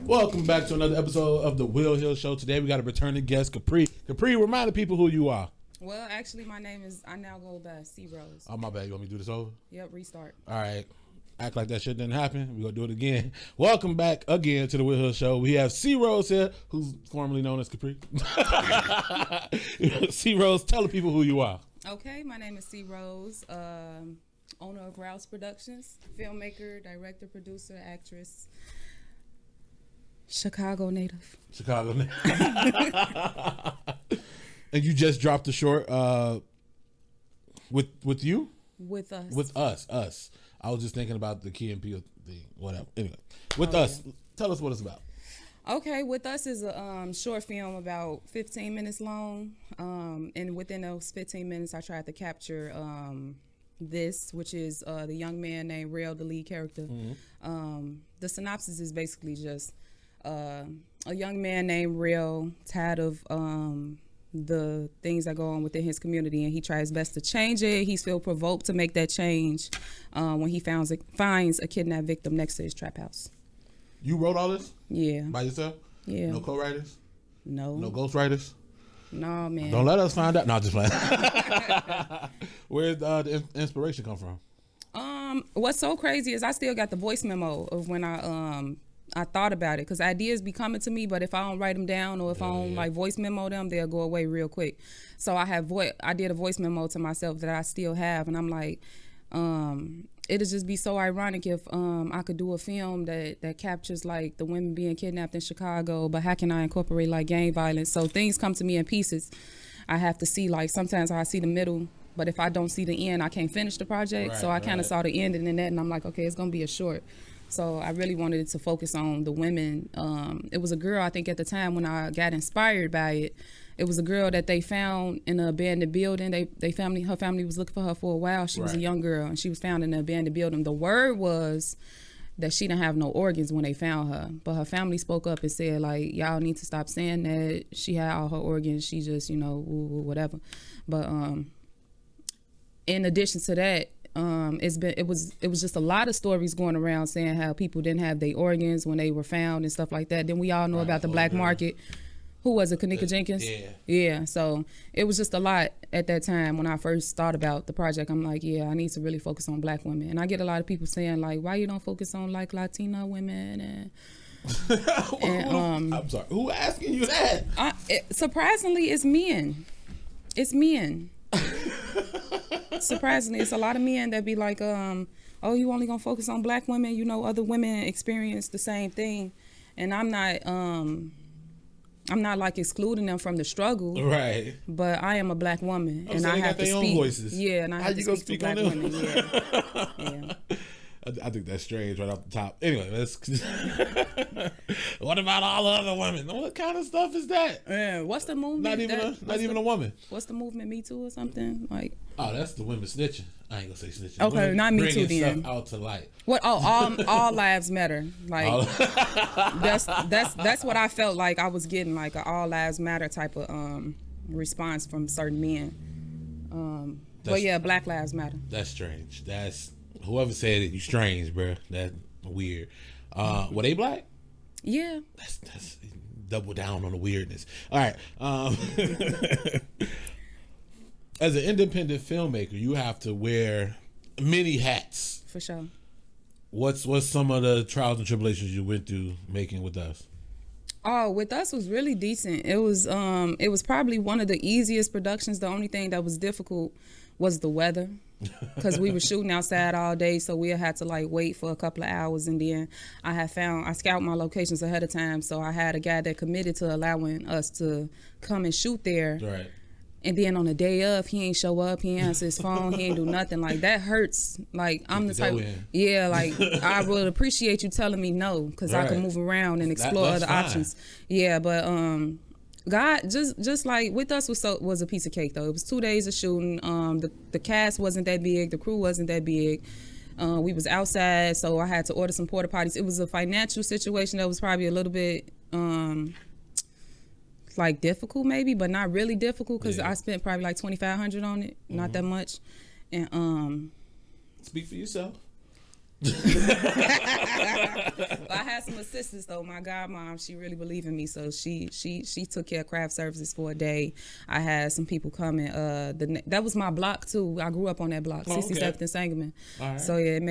Welcome back to another episode of the Will Hill Show. Today we got a returning guest, Capri. Capri, remind the people who you are. Well, actually, my name is, I now go by C Rose. Oh, my bad. You want me to do this over? Yep, restart. All right. Act like that shit didn't happen. We're going to do it again. Welcome back again to the Will Hill Show. We have C Rose here, who's formerly known as Capri. C Rose, tell the people who you are. Okay, my name is C Rose, owner of Rouse Productions, filmmaker, director, producer, actress, Chicago native. Chicago native. And you just dropped a short with you? With us. With us. I was just thinking about the Key and Peele thing, whatever. Anyway, with us. Yeah. Tell us what it's about. Okay, With Us is a short film about 15 minutes long. And within those 15 minutes, I tried to capture this, which is the young man named Real, the lead character. Mm-hmm. The synopsis is basically just a young man named Real, tired of the things that go on within his community, and he tries best to change it. He's feel provoked to make that change when he finds a kidnapped victim next to his trap house. You wrote all this? Yeah. By yourself? Yeah. No co-writers? No. No ghostwriters? No, man. Don't let us find out. No, just playing. Where did the inspiration come from? What's so crazy is I still got the voice memo of when I thought about it, because ideas be coming to me, but if I don't write them down or if I don't like voice memo them, they'll go away real quick. So I did a voice memo to myself that I still have, and I'm like, it'd just be so ironic if I could do a film that captures like the women being kidnapped in Chicago, but how can I incorporate like gang violence? So things come to me in pieces. I have to see, like, sometimes I see the middle, but if I don't see the end, I can't finish the project. Right, so I kind of saw the end in that, and I'm like, okay, it's gonna be a short. So I really wanted it to focus on the women. It was a girl, I think at the time when I got inspired by it, it was a girl that they found in an abandoned building. Her family was looking for her for a while. She was a young girl, and she was found in an abandoned building. The word was that she didn't have no organs when they found her, but her family spoke up and said, like, y'all need to stop saying that she had all her organs. She just, whatever. But in addition to that, it was just a lot of stories going around saying how people didn't have their organs when they were found and stuff like that. Then we all know about the black market. Who was it, Kanika Jenkins? Yeah. So it was just a lot at that time when I first thought about the project. I'm like, I need to really focus on black women. And I get a lot of people saying, like, why you don't focus on like Latina women and I'm sorry, who asking you that? Surprisingly, it's men. It's men. Surprisingly, it's a lot of men that be like, you only gonna focus on black women? Other women experience the same thing, and I'm not like excluding them from the struggle, right? But I am a black woman, and I have to speak. Voices. Yeah, and I have to speak to black women. Yeah. I think that's strange right off the top. Anyway, what about all the other women? What kind of stuff is that? Yeah, what's the movement? Not even a woman. What's the movement? Me Too or something? Like? Oh, that's the women snitching. I ain't gonna say snitching. Okay, women not Me Too then. Bringing stuff out to light. What? Oh, all lives matter. Like that's what I felt like I was getting, like an all lives matter type of response from certain men. But yeah, Black Lives Matter. That's strange. That's whoever said it. You strange, bro. That's weird. Were they black? Yeah. That's double down on the weirdness. All right. As an independent filmmaker, you have to wear many hats. For sure. What's some of the trials and tribulations you went through making With Us? Oh, With Us was really decent. It was probably one of the easiest productions. The only thing that was difficult was the weather, because we were shooting outside all day, so we had to like wait for a couple of hours, and then I scout my locations ahead of time, so I had a guy that committed to allowing us to come and shoot there. Right. And then on the day of, he ain't show up, he ain't answer his phone, he ain't do nothing. Like, that hurts. Like, I'm the type, like, I would appreciate you telling me no, because I can move around and explore other options. Yeah, but God, just like With Us was a piece of cake though. It was 2 days of shooting. The cast wasn't that big, the crew wasn't that big. We was outside, so I had to order some porta potties. It was a financial situation that was probably a little bit like difficult maybe, but not really difficult, because I spent probably like $2,500 on it, not that much. And speak for yourself. I had some assistants though. My godmom, she really believed in me, so she took care of craft services for a day. I had some people coming. That was my block too. I grew up on that block, 67th and Sangamon. Right. So yeah, it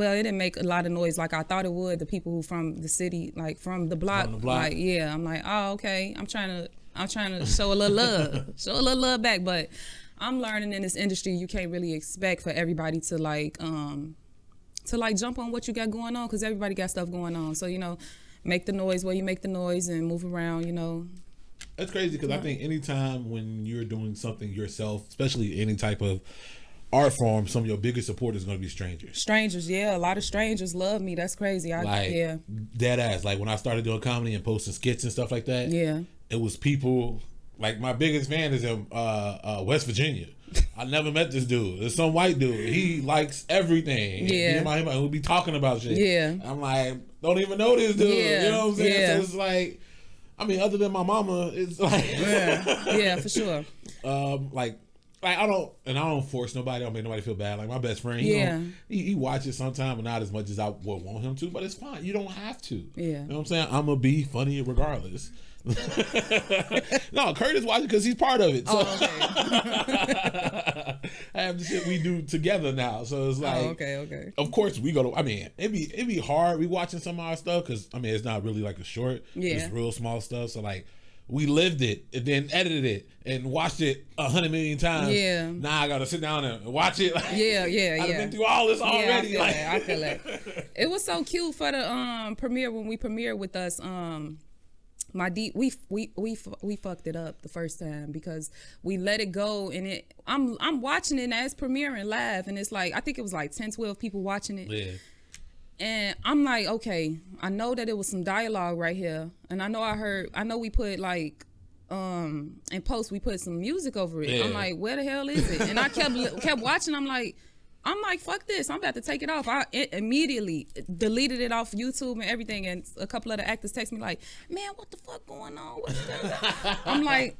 didn't make a lot of noise like I thought it would. The people who from the city, like from the block, like yeah, I'm like, oh okay, I'm trying to show a little love, back, but I'm learning in this industry you can't really expect for everybody to jump on what you got going on, because everybody got stuff going on. So, make the noise where you make the noise and move around, That's crazy, because I think anytime when you're doing something yourself, especially any type of art form, some of your biggest supporters are going to be strangers. Strangers, yeah. A lot of strangers love me. That's crazy. Dead ass. Like when I started doing comedy and posting skits and stuff like that, yeah, it was people, like my biggest fan is in West Virginia. I never met this dude. There's some white dude. He likes everything. Yeah. We'll be talking about shit. Yeah. I'm like, don't even know this dude. Yeah. You know what I'm saying? Yeah. So it's like, I mean, other than my mama, it's like, yeah, for sure. I don't force nobody. I don't make nobody feel bad. Like my best friend, he watches sometime, but not as much as I would want him to. But it's fine. You don't have to. Yeah. You know what I'm saying? I'm gonna be funny regardless. No, Curtis watches because he's part of it. So. Oh, okay. I have the shit we do together now, so it's like, okay. Of course, we go to. I mean, it'd be hard. We watching some of our stuff because it's not really like a short. Yeah. It's real small stuff. So like, we lived it and then edited it and watched it 100 million times. Yeah. Now I gotta sit down and watch it. Like, yeah. I've been through all this already. Yeah, I feel that. It was so cute for the premiere when we premiered with us. We fucked it up the first time because we let it go, and I'm watching it as premiering live, and it's like I think it was like 10, 12 people watching it. Yeah. And I'm like, okay, I know that it was some dialogue right here, and I know we put like in post we put some music over it. Yeah. I'm like, where the hell is it? And I kept watching. I'm like, fuck this. I'm about to take it off. I immediately deleted it off YouTube and everything. And a couple of the actors text me like, man, what the fuck going on? What's that? I'm like,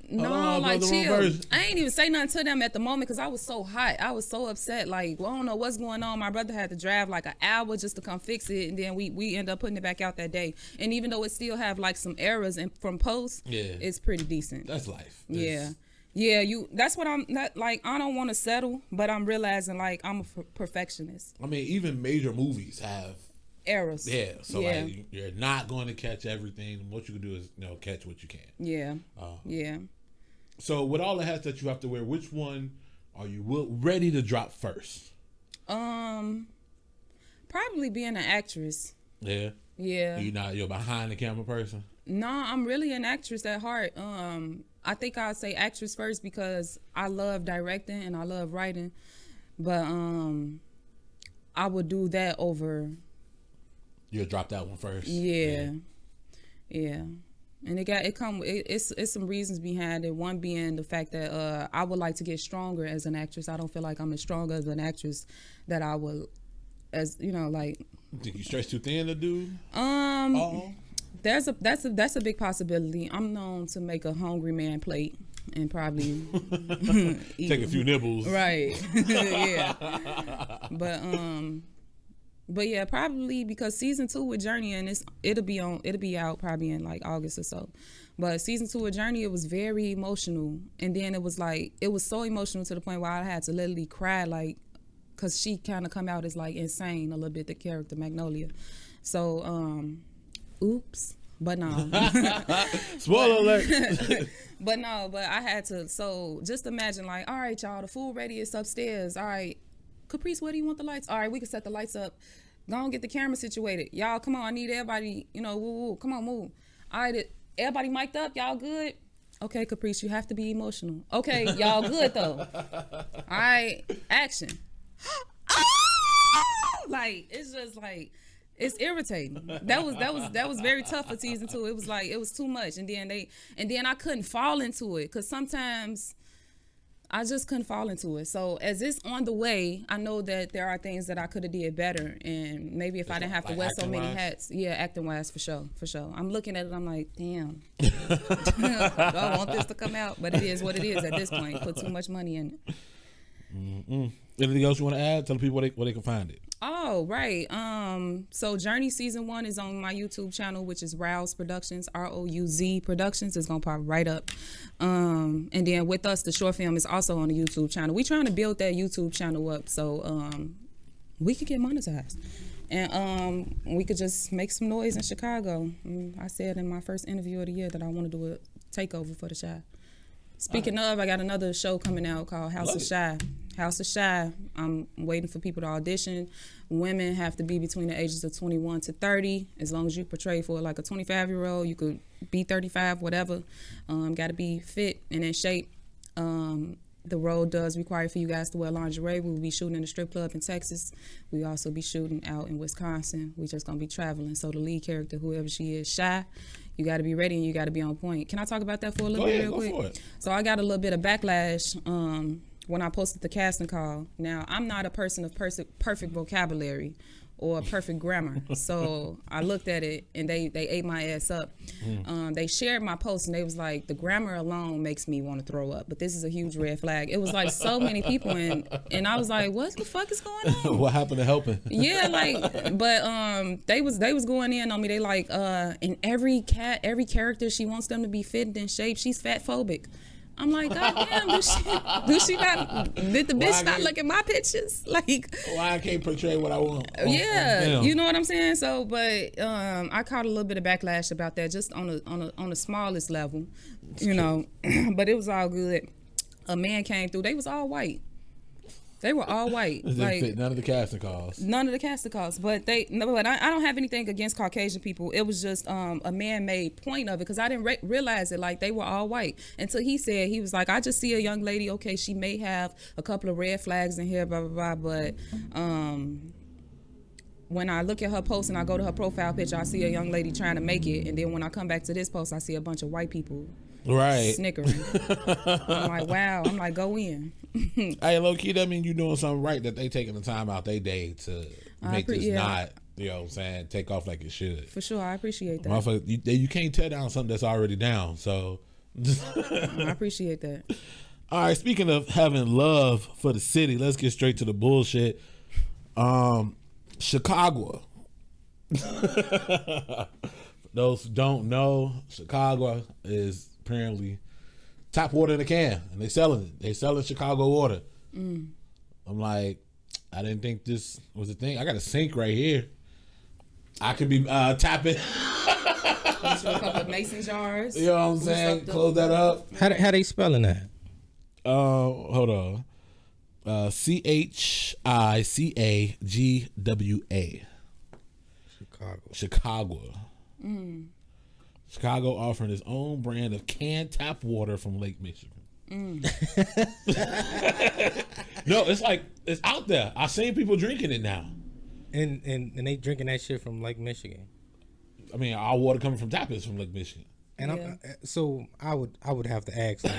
no, like chill. I ain't even say nothing to them at the moment because I was so hot. I was so upset. Like, well, I don't know what's going on. My brother had to drive like an hour just to come fix it. And then we end up putting it back out that day. And even though it still have like some errors from post, it's pretty decent. That's life. Yeah, that's what I'm not like. I don't want to settle, but I'm realizing like I'm a perfectionist. I mean, even major movies have errors. Yeah, so like you're not going to catch everything. What you can do is catch what you can. Yeah. Yeah. So with all the hats that you have to wear, which one are you ready to drop first? Probably being an actress. Yeah. Yeah. You're behind the camera person? No, I'm really an actress at heart. I think I'll say actress first because I love directing and I love writing, but I would do that over. You'll drop that one first. Yeah. And it's some reasons behind it. One being the fact that I would like to get stronger as an actress. I don't feel like I'm as strong as an actress that I would, as like. Think you stretch too thin to do? That's a big possibility. I'm known to make a hungry man plate and probably take a few nibbles. Right. Yeah. But yeah, probably because season 2 with Journey, and it'll be out probably in like August or so. But season 2 of Journey, it was very emotional, and then it was so emotional to the point where I had to literally cry, like, cause she kind of come out as like insane a little bit, the character Magnolia. So oops, but no. Spoiler alert. But I had to. So just imagine, like, all right, y'all, the food ready, it's upstairs. All right, Caprice, where do you want the lights? All right, we can set the lights up. Go on, get the camera situated. Y'all, come on, I need everybody, woo, come on, move. All right, everybody mic'd up, y'all good? Okay, Caprice, you have to be emotional. Okay, y'all good though. All right, action. Like, it's just like, it's irritating. That was very tough for season 2. It was like, it was too much. And then I couldn't fall into it because sometimes I just couldn't fall into it. So as it's on the way, I know that there are things that I could have did better. And maybe if I didn't have to wear so many hats. Yeah, acting wise, for sure. I'm looking at it, I'm like, damn. I don't want this to come out, but it is what it is at this point. Put too much money in it. Mm-mm. Anything else you want to add? Tell the people where they can find it. Oh, right. So Journey season 1 is on my YouTube channel, which is Rouse Productions, ROUZ Productions. It's gonna pop right up. And then With Us, the short film, is also on the YouTube channel. We trying to build that YouTube channel up so we could get monetized. And we could just make some noise in Chicago. I said in my first interview of the year that I want to do a takeover for the Shy. Speaking of, I got another show coming out called House of Shy. House of Shy. I'm waiting for people to audition. Women have to be between the ages of 21 to 30. As long as you portray for like a 25-year-old, you could be 35, whatever. Got to be fit and in shape. The role does require for you guys to wear lingerie. We'll be shooting in a strip club in Texas. We also be shooting out in Wisconsin. We just gonna be traveling. So the lead character, whoever she is, Shy, you got to be ready and you got to be on point. Can I talk about that for a little bit real quick? For it. So I got a little bit of backlash when I posted the casting call. Now, I'm not a person of perfect vocabulary or perfect grammar. So I looked at it and they ate my ass up. They shared my post and they was like, the grammar alone makes me want to throw up. But this is a huge red flag. It was like so many people and I was like, what the fuck is going on? What happened to helping? Yeah, like, but they was going in on me. They like, in every character, she wants them to be fit and in shape. She's fat phobic. I'm like, God damn, did the bitch not look at my pictures? Like, why I can't portray what I want? Yeah, you know what I'm saying? So, but I caught a little bit of backlash about that, just on the smallest level, you know. But it was all good. A man came through. They was all white. They were all white. Like, fit none of the casting calls. None of the casting calls. But I don't have anything against Caucasian people. It was just a man-made point of it because I didn't realize it. Like, they were all white until he said, he was like, I just see a young lady. Okay, she may have a couple of red flags in here, blah blah blah. But when I look at her post and I go to her profile picture, I see a young lady trying to make it. And then when I come back to this post, I see a bunch of white people. Right. Snickering. I'm like, wow. I'm like, go in. Hey, low key, that mean you doing something right that they taking the time out their day to make this not, you know what I'm saying, take off like it should. For sure, I appreciate that. You can't tear down something that's already down, so. I appreciate that. All right, speaking of having love for the city, let's get straight to the bullshit. Chicago. Those who don't know, Chicago is apparently tap water in a can, and they selling it. They selling Chicago water. I'm like, I didn't think this was a thing. I got a sink right here. I could be tapping. A couple of mason jars. You know what I'm saying? Close that up. How they spelling that? Hold on. CHICAGWA. Chicago. Chicago offering its own brand of canned tap water from Lake Michigan. No, it's like, it's out there. I've seen people drinking it now. And they drinking that shit from Lake Michigan. I mean, our water coming from tap is from Lake Michigan. And so I would have to ask, like,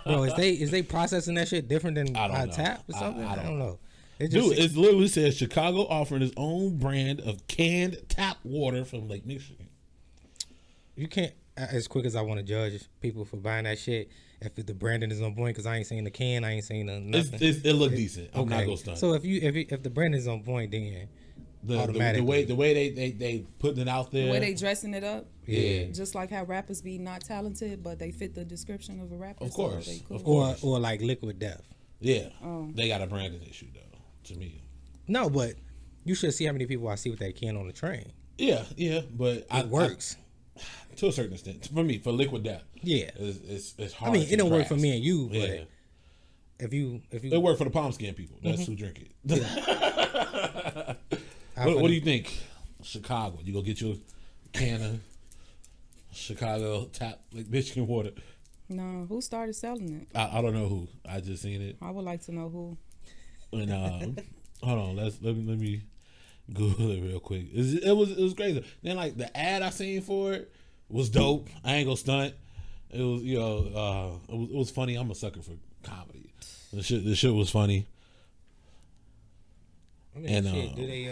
bro, is they processing that shit different than tap or something? I don't know. It literally says Chicago offering its own brand of canned tap water from Lake Michigan. You can't, as quick as I want to judge people for buying that shit, if the branding is on point, because I ain't seen the can, I ain't seen nothing. It look decent. I'm not gonna stunt. So if the branding is on point, then automatically the way they putting it out there, the way they dressing it up, yeah, just like how rappers be not talented, but they fit the description of a rapper. Of course, so cool. Of course. Or like Liquid Death. Yeah, they got a branding issue though. To me, no, but you should see how many people I see with that can on the train. Yeah, but it works. To a certain extent, for me, for Liquid Death, yeah, it's hard. I mean, it don't work for me and you, but if you, it work for the palm skin people. That's who drink it. Yeah. What do you think, Chicago? You go get your can of Chicago tap Lake Michigan water? No, who started selling it? I don't know who. I just seen it. I would like to know who. And hold on, let me Google it real quick. It was crazy. Then like the ad I seen for it was dope. I ain't gonna stunt. It was it was funny. I'm a sucker for comedy. The shit was funny. I mean, and shit, do they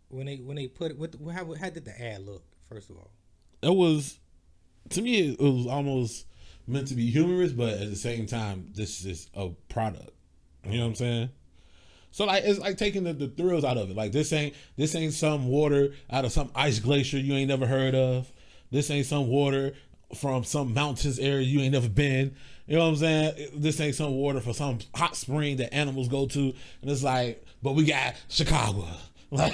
when they put it, how did the ad look? First of all, it was, to me, it was almost meant to be humorous, but at the same time, this is a product. You know what I'm saying? So like it's like taking the thrills out of it. Like this ain't some water out of some ice glacier you ain't never heard of. This ain't some water from some mountains area you ain't never been. You know what I'm saying? This ain't some water for some hot spring that animals go to. And it's like, but we got Chicago. Like,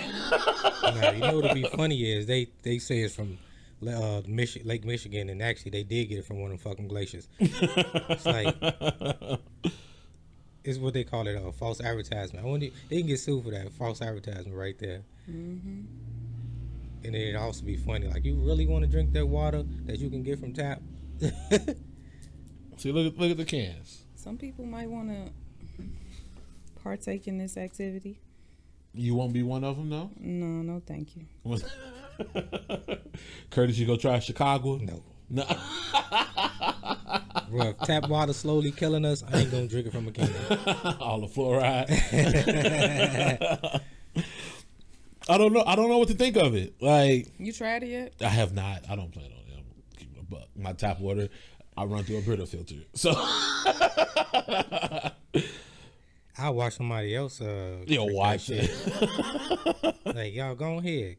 now, you know what'll be funny is they say it's from Lake Michigan, and actually they did get it from one of them fucking glaciers. It's like, it's what they call it, a false advertisement. I wonder, they can get sued for that false advertisement right there. Mm-hmm. And then it'd also be funny, like, you really want to drink that water that you can get from tap? See, look at the cans. Some people might want to partake in this activity. You won't be one of them, though? No, thank you. Curtis, you go try Chicago? No. No. Bro, if tap water slowly killing us, I ain't gonna drink it from a can. All the fluoride. I don't know what to think of it. Like, you tried it yet? I have not. I don't plan on it. I'm keeping a buck. My tap water, I run through a Brita filter. So I'll watch somebody else. Watch it. Like, y'all go ahead.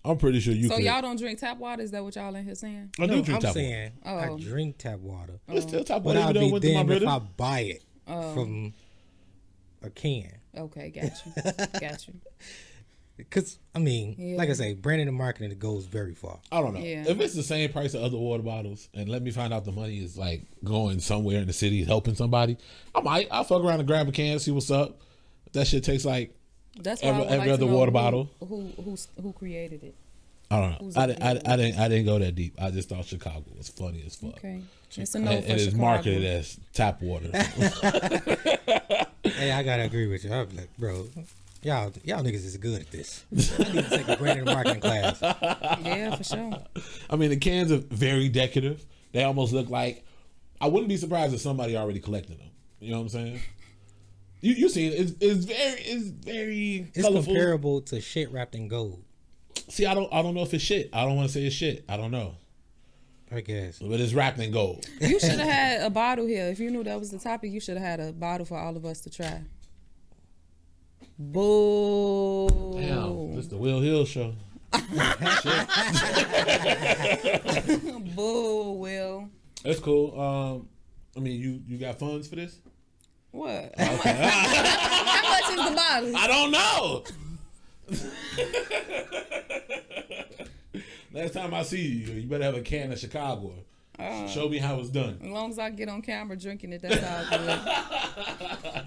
I'm pretty sure you. So could. y'all don't drink tap water? Is that what y'all in here saying? I do drink tap saying water. I drink tap water. It's still tap But water. I'll be damned if I Brita. buy it from a can. Okay, got you. Because, I mean, like I say, branding and marketing, it goes very far. I don't know. Yeah. If it's the same price of other water bottles, and let me find out the money is like going somewhere in the city helping somebody, I'll fuck around and grab a can, see what's up. That shit tastes like That's why every other water bottle. Who created it? I don't know. I didn't go that deep. I just thought Chicago was funny as fuck. Okay, it's a no And for it's Chicago. marketed as tap water. Hey, I gotta agree with you. I'm like, bro, y'all niggas is good at this. I need to take a branding and marketing class. Yeah, for sure. I mean, the cans are very decorative. They almost look like. I wouldn't be surprised if somebody already collected them. You know what I'm saying? You see, it's very It's colorful. comparable to shit wrapped in gold. See, I don't know if it's shit. I don't want to say it's shit. I don't know. I guess. But it's wrapped in gold. You should have had a bottle here. If you knew that was the topic, you should have had a bottle for all of us to try. Boo. Damn, this is the Will Hill show. Boo, Will. That's cool. I mean, you got funds for this? What? Okay. How much is the bottle? I don't know. Next time I see you better have a can of Chicago. Show me how it's done. As long as I get on camera drinking it, that's all good.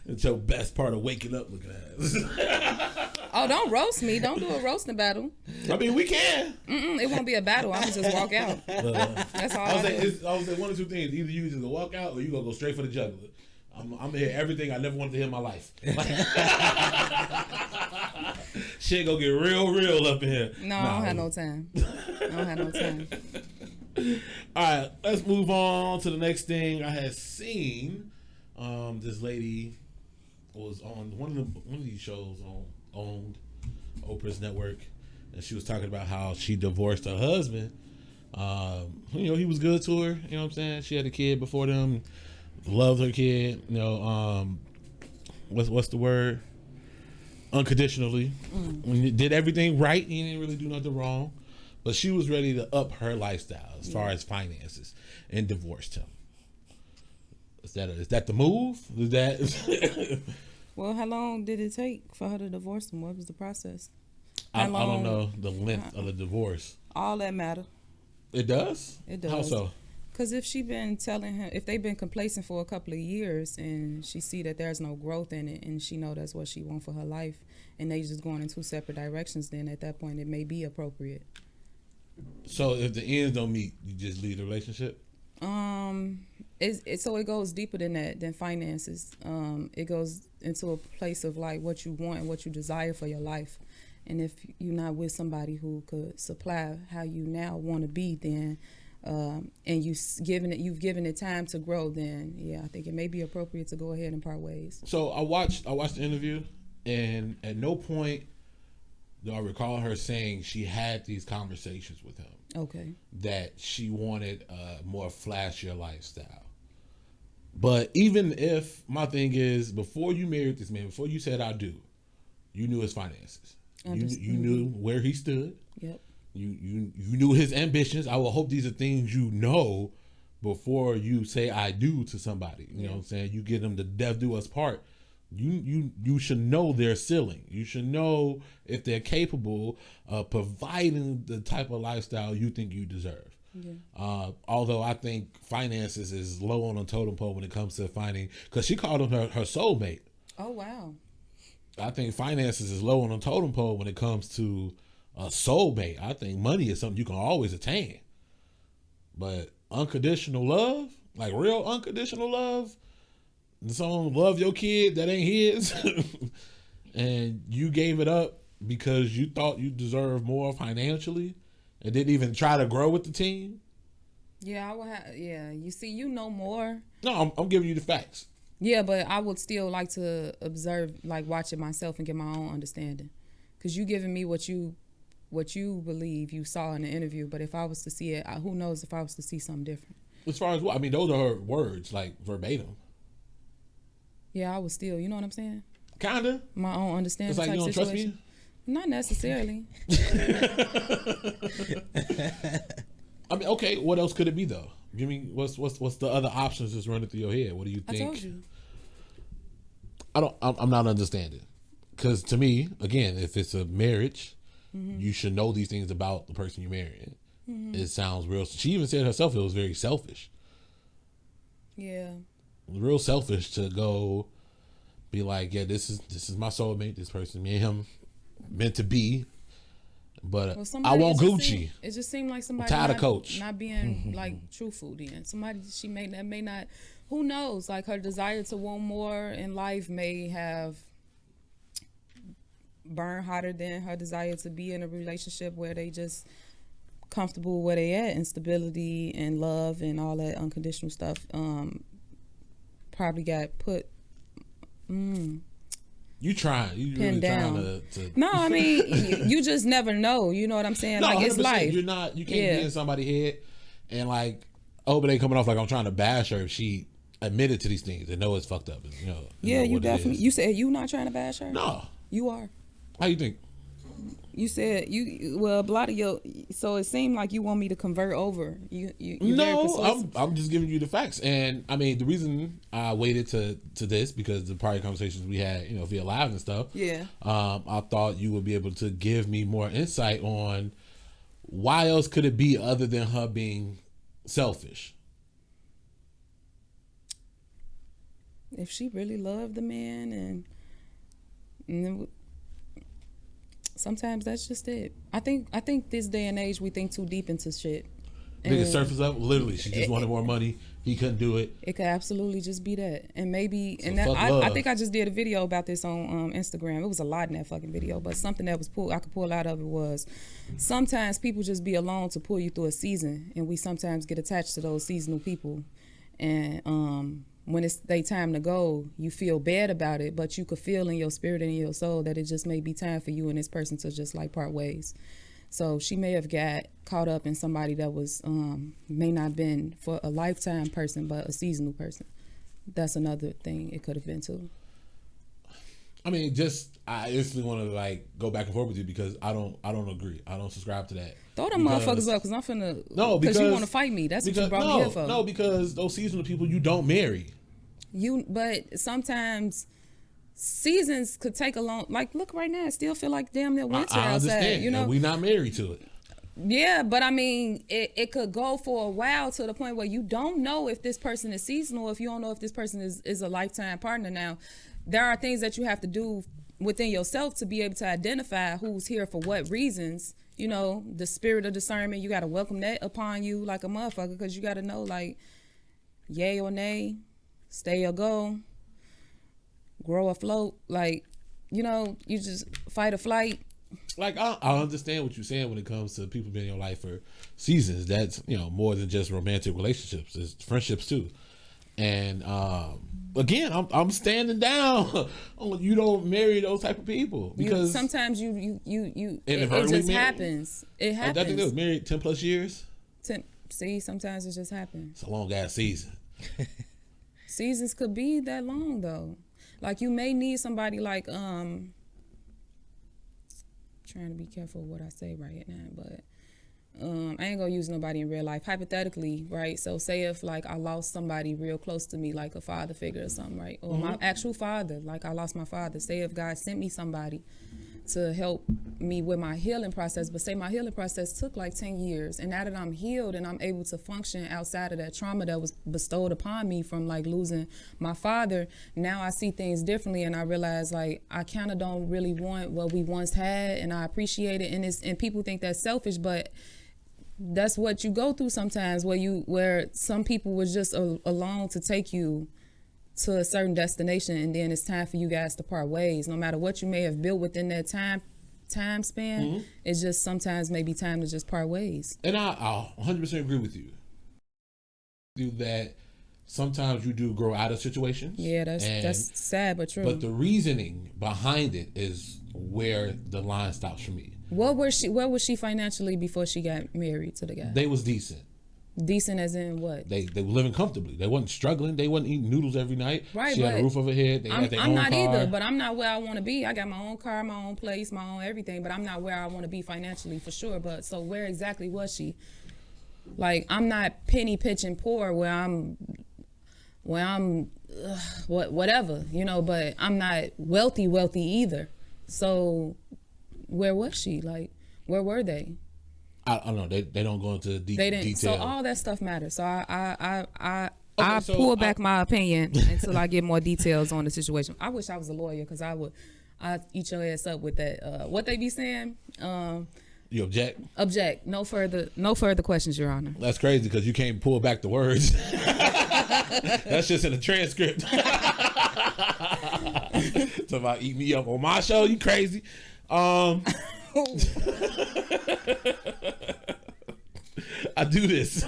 It's your best part of waking up looking at it. Oh, don't roast me. Don't do a roasting battle. I mean, we can. It won't be a battle. I'm going to just walk out. That's all I do. I was say one or two things. Either you just gonna walk out or you gonna go straight for the jugular. I'm gonna hear everything I never wanted to hear in my life. Shit gonna get real up in here. No, I don't have no time. I don't have no time. All right, let's move on to the next thing. I had seen this lady was on one of these shows on Oprah's network, and she was talking about how she divorced her husband. He was good to her. You know what I'm saying? She had a kid before them. Loved her kid. What's the word? Unconditionally. When you did everything right, he didn't really do nothing wrong. But she was ready to up her lifestyle as far as finances and divorced him. Is that the move? Is that? Well, how long did it take for her to divorce him? What was the process? I don't know the length of the divorce. All that matter. It does? It does. How so? Because if she been telling him, if they've been complacent for a couple of years and she see that there's no growth in it and she know that's what she want for her life and they just going in two separate directions, then at that point it may be appropriate. So if the ends don't meet, you just leave the relationship? So it goes deeper than that, than finances. It goes into a place of like what you want and what you desire for your life. And if you're not with somebody who could supply how you now want to be, then and you've given it time to grow, then yeah, I think it may be appropriate to go ahead and part ways. So I watched the interview, and at no point do I recall her saying she had these conversations with him. Okay. That she wanted a more flashier lifestyle. But even if my thing is, before you married this man, before you said I do, you knew his finances. You knew where he stood. Yep. You knew his ambitions. I will hope these are things you know before you say I do to somebody. You know what I'm saying? You get them to death do us part. You should know their ceiling. You should know if they're capable of providing the type of lifestyle you think you deserve. Yeah. Although I think finances is low on the totem pole when it comes to finding, because she called him her soulmate. Oh wow. I think finances is low on the totem pole when it comes to a soulmate. I think money is something you can always attain, but unconditional love, like real unconditional love, someone love your kid that ain't his, and you gave it up because you thought you deserved more financially, and didn't even try to grow with the team. Yeah, I would have. Yeah, you see, you know more. No, I'm giving you the facts. Yeah, but I would still like to observe, like watch it myself and get my own understanding, because you giving me what you believe you saw in the interview. But if I was to see it, who knows if I was to see something different. As far as what I mean, those are her words, like verbatim. Yeah, I would still, you know what I'm saying? Kinda. My own understanding. It's like type you don't situation. trust me. Not necessarily. I mean, okay. What else could it be though? Give me what's the other options that's running through your head? What do you think? I told you. I'm not understanding. Because to me, again, if it's a marriage, you should know these things about the person you're marrying. It sounds real. She even said herself it was very selfish. Yeah. Real selfish to go be like, yeah, this is my soulmate. This person, me and him, meant to be. But I want Gucci. It just seemed like somebody tired of Coach not being like truthful. Then somebody she may not. Who knows? Like her desire to want more in life may have burned hotter than her desire to be in a relationship where they just comfortable where they at, and stability and love and all that unconditional stuff. Probably got put. You trying? You really trying to? No, I mean you just never know. You know what I'm saying? No, like it's life. You're not. You can't be in somebody's head and like, oh, but they coming off like I'm trying to bash her if she admitted to these things and know it's fucked up. And, you know. Yeah, you definitely. You said you not trying to bash her. No, you are. How you think? You said a lot of your. So it seemed like you want me to convert over. No, I'm just giving you the facts, and I mean the reason I waited to this because the prior conversations we had, via live and stuff. Yeah. I thought you would be able to give me more insight on why else could it be other than her being selfish. If she really loved the man and sometimes that's just it. I think this day and age we think too deep into shit. Nigga surface up, literally. She just wanted more money. He couldn't do it. It could absolutely just be that, and maybe I think I just did a video about this on Instagram. It was a lot in that fucking video, but something that was I could pull out of it was sometimes people just be alone to pull you through a season, and we sometimes get attached to those seasonal people, and when it's their time to go, you feel bad about it, but you could feel in your spirit and in your soul that it just may be time for you and this person to just like part ways. So she may have got caught up in somebody that was may not been for a lifetime person, but a seasonal person. That's another thing it could have been too. I mean, I instantly want to like go back and forth with you because I don't agree. I don't subscribe to that. Throw them motherfuckers up because I'm finna. No, because you want to fight me. That's what you brought me here for. No, because those seasonal people you don't marry. But sometimes seasons could take a long. Like, look right now, I still feel like damn near winter I outside. Understand. And we not married to it. Yeah, but I mean, it could go for a while to the point where you don't know if this person is seasonal, if you don't know if this person is a lifetime partner. Now, there are things that you have to do within yourself to be able to identify who's here for what reasons. The spirit of discernment, you got to welcome that upon you like a motherfucker, because you got to know, like, yay or nay, stay or go, grow or float. Like, you just fight or flight. Like, I understand what you're saying when it comes to people being in your life for seasons. That's, more than just romantic relationships. It's friendships too. And again, I'm standing down on you don't marry those type of people because sometimes you it just happens. It happens. I think they was married 10 plus years. See, sometimes it just happens. It's a long ass season. Seasons could be that long though. Like you may need somebody like trying to be careful what I say right now, but I ain't gonna use nobody in real life. Hypothetically, right? So say if like I lost somebody real close to me, like a father figure or something, right? Or my actual father, like I lost my father. Say if God sent me somebody to help me with my healing process, but say my healing process took like 10 years, and now that I'm healed and I'm able to function outside of that trauma that was bestowed upon me from like losing my father, now I see things differently, and I realize like I kind of don't really want what we once had, and I appreciate it, and people think that's selfish, but that's what you go through sometimes, where some people was just along to take you to a certain destination, and then it's time for you guys to part ways. No matter what you may have built within that time span, it's just sometimes maybe time to just part ways. And I 100% agree with you. That sometimes you do grow out of situations. Yeah, that's sad but true. But the reasoning behind it is where the line stops for me. Where was she financially before she got married to the guy? They was decent. Decent as in what? They were living comfortably. They wasn't struggling. They wasn't eating noodles every night. Right, she had a roof over her head. They had their own car. I'm not either, but I'm not where I want to be. I got my own car, my own place, my own everything, but I'm not where I want to be financially for sure. But so where exactly was she? Like I'm not penny pitching poor where I'm whatever, you know, but I'm not wealthy either. So where was she? Like where were they? I don't know. They don't go into detail. So all that stuff matters. So I pull back my opinion until I get more details on the situation. I wish I was a lawyer because I'd eat your ass up with that. What they be saying? You object? Object. No further questions, Your Honor. That's crazy because you can't pull back the words. That's just in the transcript. Talk about eat me up on my show. You crazy? I do this.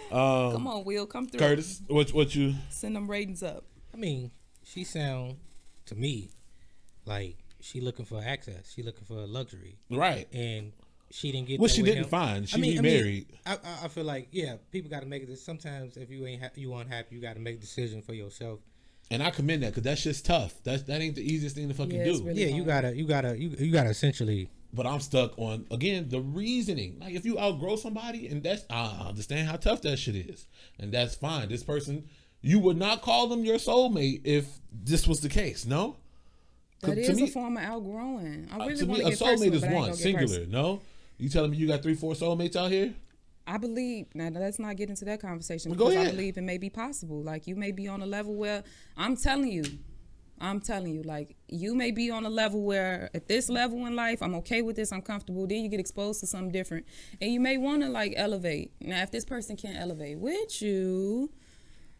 Come on, Will, come through. Curtis, what you send them ratings up? I mean, she sound to me like she looking for access. She looking for luxury, right? And she didn't get. Well, that she with didn't him. find. She remarried. I feel like people got to make it. Sometimes if you ain't you unhappy, you got to make a decision for yourself. And I commend that because that's just tough. That ain't the easiest thing to fucking do. Really hard. you gotta essentially. But I'm stuck on again the reasoning. Like if you outgrow somebody, and that's I understand how tough that shit is, and that's fine. This person, you would not call them your soulmate if this was the case. No, that is a form of outgrowing. I really want to get a soulmate personal, is one singular. No, you telling me you got 3-4 soulmates out here? I believe, now let's not get into that conversation Go because ahead. I believe it may be possible. Like you may be on a level where I'm telling you, like you may be on a level where at this level in life, I'm okay with this, I'm comfortable. Then you get exposed to something different and you may want to like elevate. Now, if this person can't elevate with you.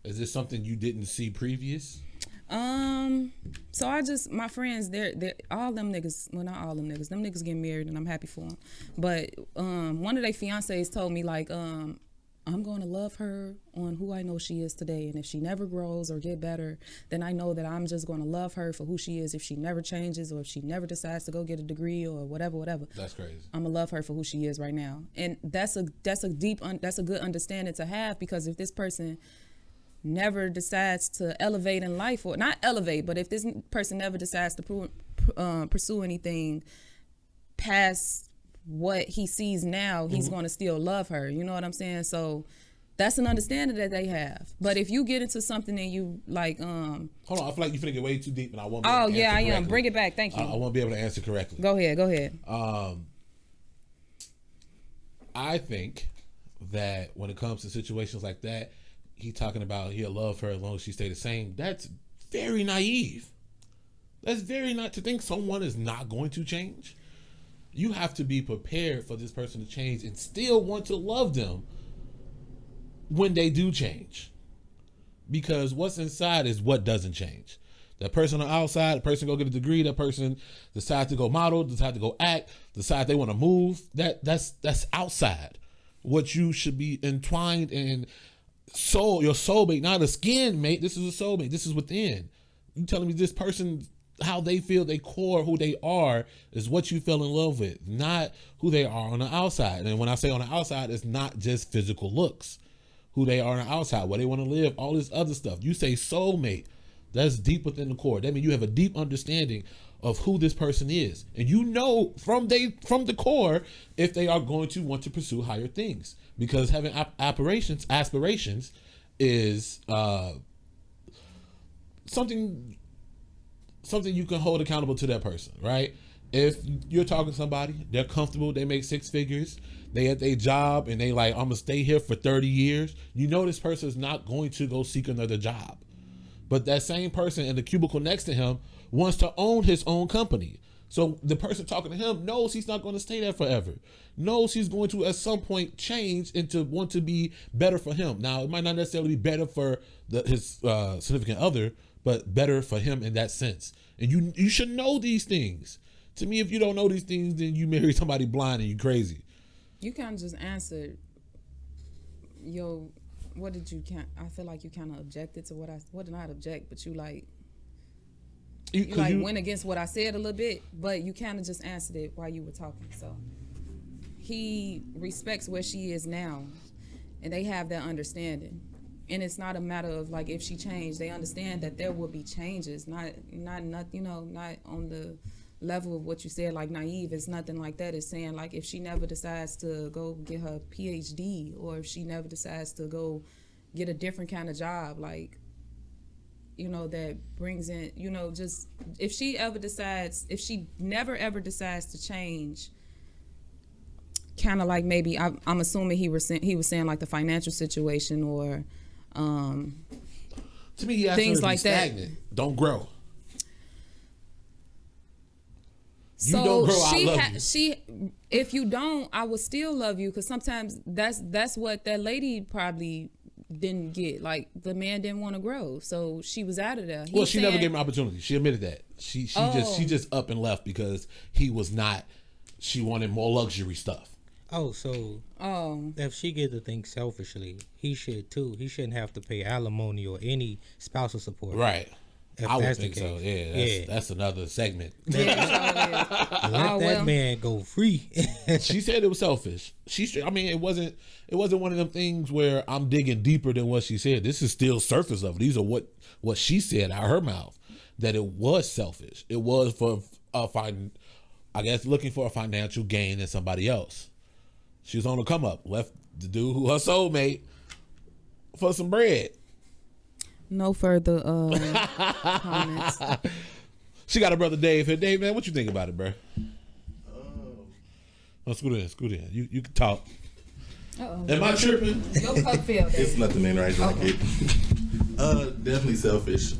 Is this something you didn't see previous? So my friends, they're all them niggas, well, not all them niggas getting married and I'm happy for them. But, one of their fiancés told me like, I'm going to love her on who I know she is today. And if she never grows or get better, then I know that I'm just going to love her for who she is. If she never changes or if she never decides to go get a degree or whatever. That's crazy. I'm going to love her for who she is right now. And that's a good understanding to have because if this person never decides to elevate in life or not elevate, but if this person never decides to pursue anything past what he sees now, he's going to still love her. You know what I'm saying? So that's an understanding that they have. But if you get into something and you like, hold on, I feel like you're finna get way too deep and I won't be oh able to yeah, answer I am. correctly. Bring it back. Thank you. I won't be able to answer correctly. Go ahead. I think that when it comes to situations like that, he talking about he'll love her as long as she stay the same. That's very naive. That's very not to think someone is not going to change. You have to be prepared for this person to change and still want to love them when they do change. Because what's inside is what doesn't change. That person on the outside, the person go get a degree, that person decides to go model, decide to go act, decide they want to move. That's outside. What you should be entwined in your soulmate, not a skin mate. This is a soulmate. This is within. You telling me this person, how they feel, they core, who they are, is what you fell in love with, not who they are on the outside. And when I say on the outside, it's not just physical looks. who they are on the outside, where they want to live, all this other stuff. You say soulmate, that's deep within the core. That means you have a deep understanding of who this person is, and you know from the core if they are going to want to pursue higher things, because having aspirations is something you can hold accountable to that person, right? If you're talking to somebody, they're comfortable, they make 6 figures, they at their job, and they like, I'm gonna stay here for 30 years. You know this person is not going to go seek another job. But that same person in the cubicle next to him wants to own his own company. So the person talking to him knows he's not going to stay there forever. Knows he's going to at some point change and to want to be better for him. Now, it might not necessarily be better for his significant other, but better for him in that sense. And you should know these things. To me, if you don't know these things, then you marry somebody blind and you crazy. You kind of just answered, what did you I feel like you kind of objected to what did not object, but you went against what I said a little bit, but you kind of just answered it while you were talking. So he respects where she is now, and they have that understanding. And it's not a matter of like if she changed. They understand that there will be changes, not on the level of what you said, like naive. It's nothing like that. It's saying like if she never decides to go get her PhD, or if she never decides to go get a different kind of job, like, that brings in, just if she never ever decides to change, kind of like maybe I'm assuming he was saying like the financial situation, or to me, he has things to be like stagnant. that. Don't grow. You So don't grow, I love you. If you don't, I would still love you, because sometimes that's what that lady probably didn't get. Like the man didn't want to grow, so she was out of there. She never gave him an opportunity. She admitted that. She just up and left because he was not. She wanted more luxury stuff. So if she get to think selfishly, he should too. He shouldn't have to pay alimony or any spousal support. Right. I would think so. Yeah, that's another segment. Let that man go free. She said it was selfish. It wasn't one of them things where I'm digging deeper than what she said. This is still surface of it. These are what she said out her mouth, that it was selfish. It was for looking for a financial gain in somebody else. She was on the come up, left the dude who her soulmate for some bread. No further comments. She got her brother Dave here. Dave, man, what you think about it, bro? Scoot in. You can talk. Uh-oh. Am I tripping? Your cup filled. It's nothing in right like it. Definitely selfish.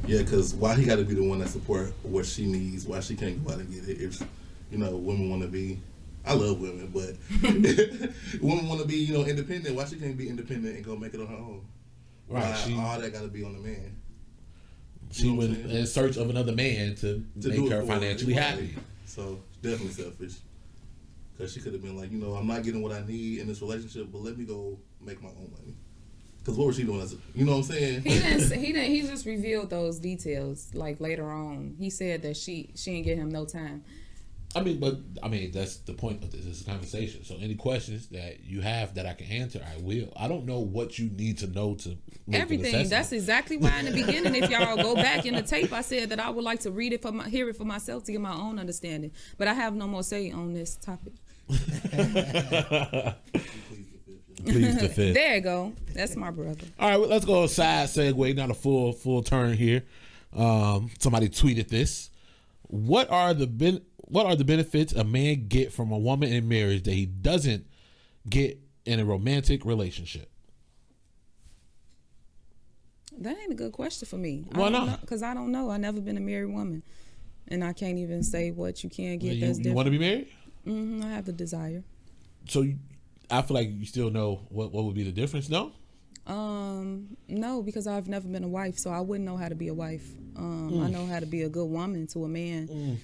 Because why he got to be the one that support what she needs? Why she can't go out and get it? If women want to be. I love women, but women want to be, independent. Why she can't be independent and go make it on her own? Right. All that got to be on the man. She went in search of another man to make her financially happy. So definitely selfish. Because she could have been like, I'm not getting what I need in this relationship, but let me go make my own money. Because what was she doing? You know what I'm saying? He just revealed those details like later on. He said that she didn't give him no time. That's the point of this conversation. So any questions that you have that I can answer, I will. I don't know what you need to know to make everything. That's exactly why in the beginning, if y'all go back in the tape, I said that I would like to hear it for myself to get my own understanding. But I have no more say on this topic. Please the fifth. There you go. That's my brother. All right, well, let's go side segue, not a full turn here. Somebody tweeted this. What are the benefits a man get from a woman in marriage that he doesn't get in a romantic relationship? That ain't a good question for me. Why not? Because I don't know. I've never been a married woman, and I can't even say what you can get. That's different. You want to be married? I have the desire. So I feel like you still know what would be the difference. No. No, because I've never been a wife, so I wouldn't know how to be a wife. I know how to be a good woman to a man,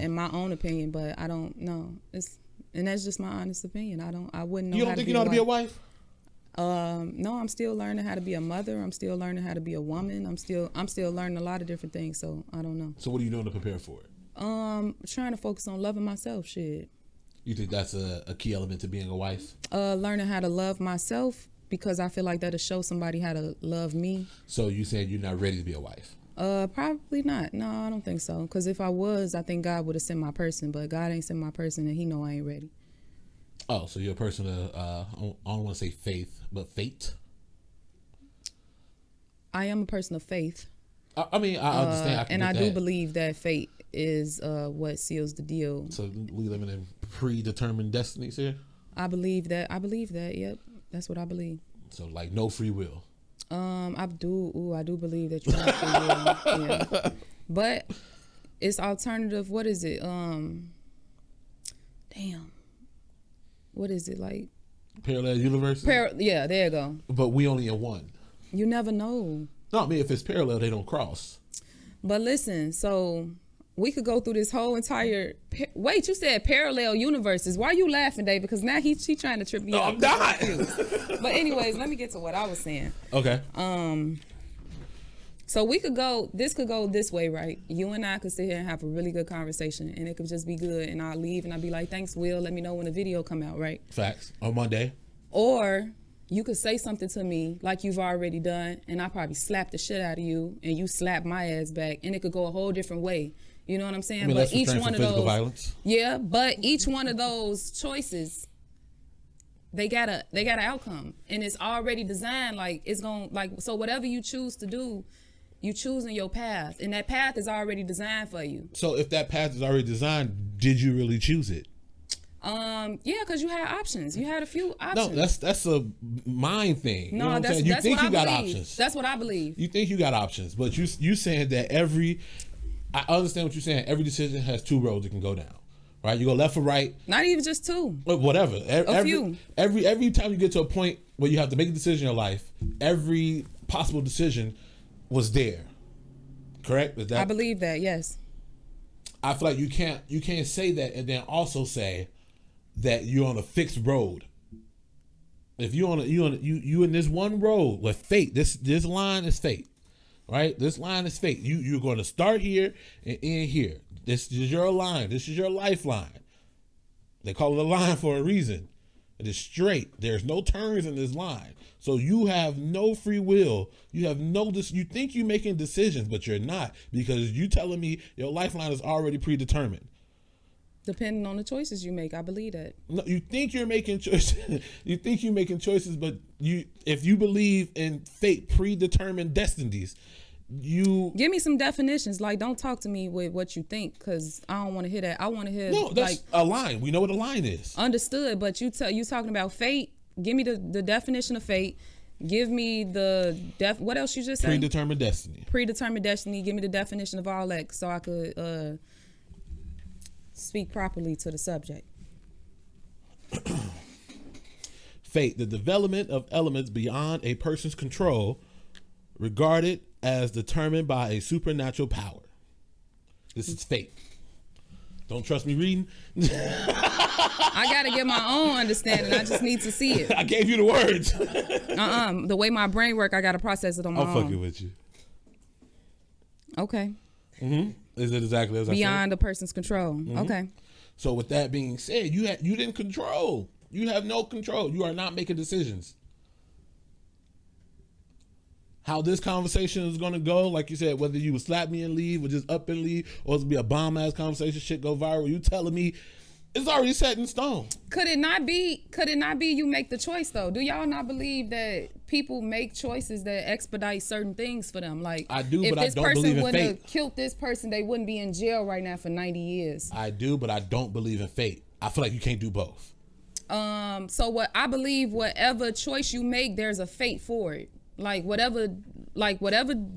in my own opinion, but I don't know. And that's just my honest opinion. I wouldn't know. You don't think you know how to be a wife? No, I'm still learning how to be a mother. I'm still learning how to be a woman. I'm still learning a lot of different things. So I don't know. So what are you doing to prepare for it? Trying to focus on loving myself. Shit. You think that's a key element to being a wife? Learning how to love myself, because I feel like that'll show somebody how to love me. So you said you're not ready to be a wife? Probably not. No, I don't think so. Because if I was, I think God would have sent my person. But God ain't sent my person, and He know I ain't ready. Oh, so you're a person of, I don't want to say faith, but fate? I am a person of faith. I mean, I understand. And I do believe that fate is what seals the deal. So we living in predetermined destinies here? I believe that. Yep. That's what I believe. So like no free will? I do believe that you have free will. Yeah. But it's alternative. What is it? Damn. What is it like? Parallel universe? Yeah, there you go. But we only in one. You never know. No, I mean, if it's parallel, they don't cross. But listen, so we could go through this whole entire... Wait, you said parallel universes. Why are you laughing, Dave? Because now she trying to trip me up. No, I'm not. But anyways, let me get to what I was saying. Okay. So this could go this way, right? You and I could sit here and have a really good conversation, and it could just be good, and I'll leave and I'll be like, thanks, Will, let me know when the video come out, right? Facts. On Monday. Or you could say something to me like you've already done, and I probably slap the shit out of you, and you slap my ass back, and it could go a whole different way. You know what I'm saying? I mean, but each one of those violence. Yeah, but each one of those choices, they got an outcome, and it's already designed like it's going so whatever you choose to do, you choosing your path, and that path is already designed for you. So if that path is already designed, did you really choose it? Yeah, because you had options. You had a few options. No, that's a mind thing. You know what I'm saying? You that's think what you got believe. options. That's what I believe. You think you got options, but you saying that I understand what you're saying. Every decision has two roads it can go down. Right? You go left or right. Not even just two. Whatever. Few. Every time you get to a point where you have to make a decision in your life, every possible decision was there. Correct? I believe that, yes. I feel like you can't say that and then also say that you're on a fixed road. If you in this one road with fate, this line is fate, right? This line is fate. You're going to start here and end here. This is your line. This is your lifeline. They call it a line for a reason. It is straight. There's no turns in this line. So you have no free will. You have you think you're making decisions, but you're not, because you telling me your lifeline is already predetermined. Depending on the choices you make, I believe that. No, you think you're making choices. You think you're making choices, but if you believe in fate, predetermined destinies, you give me some definitions. Like, don't talk to me with what you think, because I don't want to hear that. I want to hear that's a line. We know what a line is. Understood, but you talking about fate. Give me the definition of fate. Give me what else you just said? Predetermined destiny. Predetermined destiny. Give me the definition of all that so I could speak properly to the subject. Fate, the development of elements beyond a person's control, regarded as determined by a supernatural power. This is fate. Don't trust me reading? I got to get my own understanding. I just need to see it. I gave you the words. The way my brain work, I got to process it on my own. I'm fucking with you. Okay. Mm-hmm. Is it exactly as I said? Beyond a person's control. Mm-hmm. Okay. So with that being said, you didn't control. You have no control. You are not making decisions. How this conversation is going to go, like you said, whether you would slap me and leave or just up and leave, or it's be a bomb-ass conversation, shit go viral, you telling me it's already set in stone. Could it not be you make the choice, though? Do y'all not believe that people make choices that expedite certain things for them? Like, I do, but I don't believe in fate. If this person wouldn't have killed this person, they wouldn't be in jail right now for 90 years. I do, but I don't believe in fate. I feel like you can't do both. So what I believe, whatever choice you make, there's a fate for it. Like whatever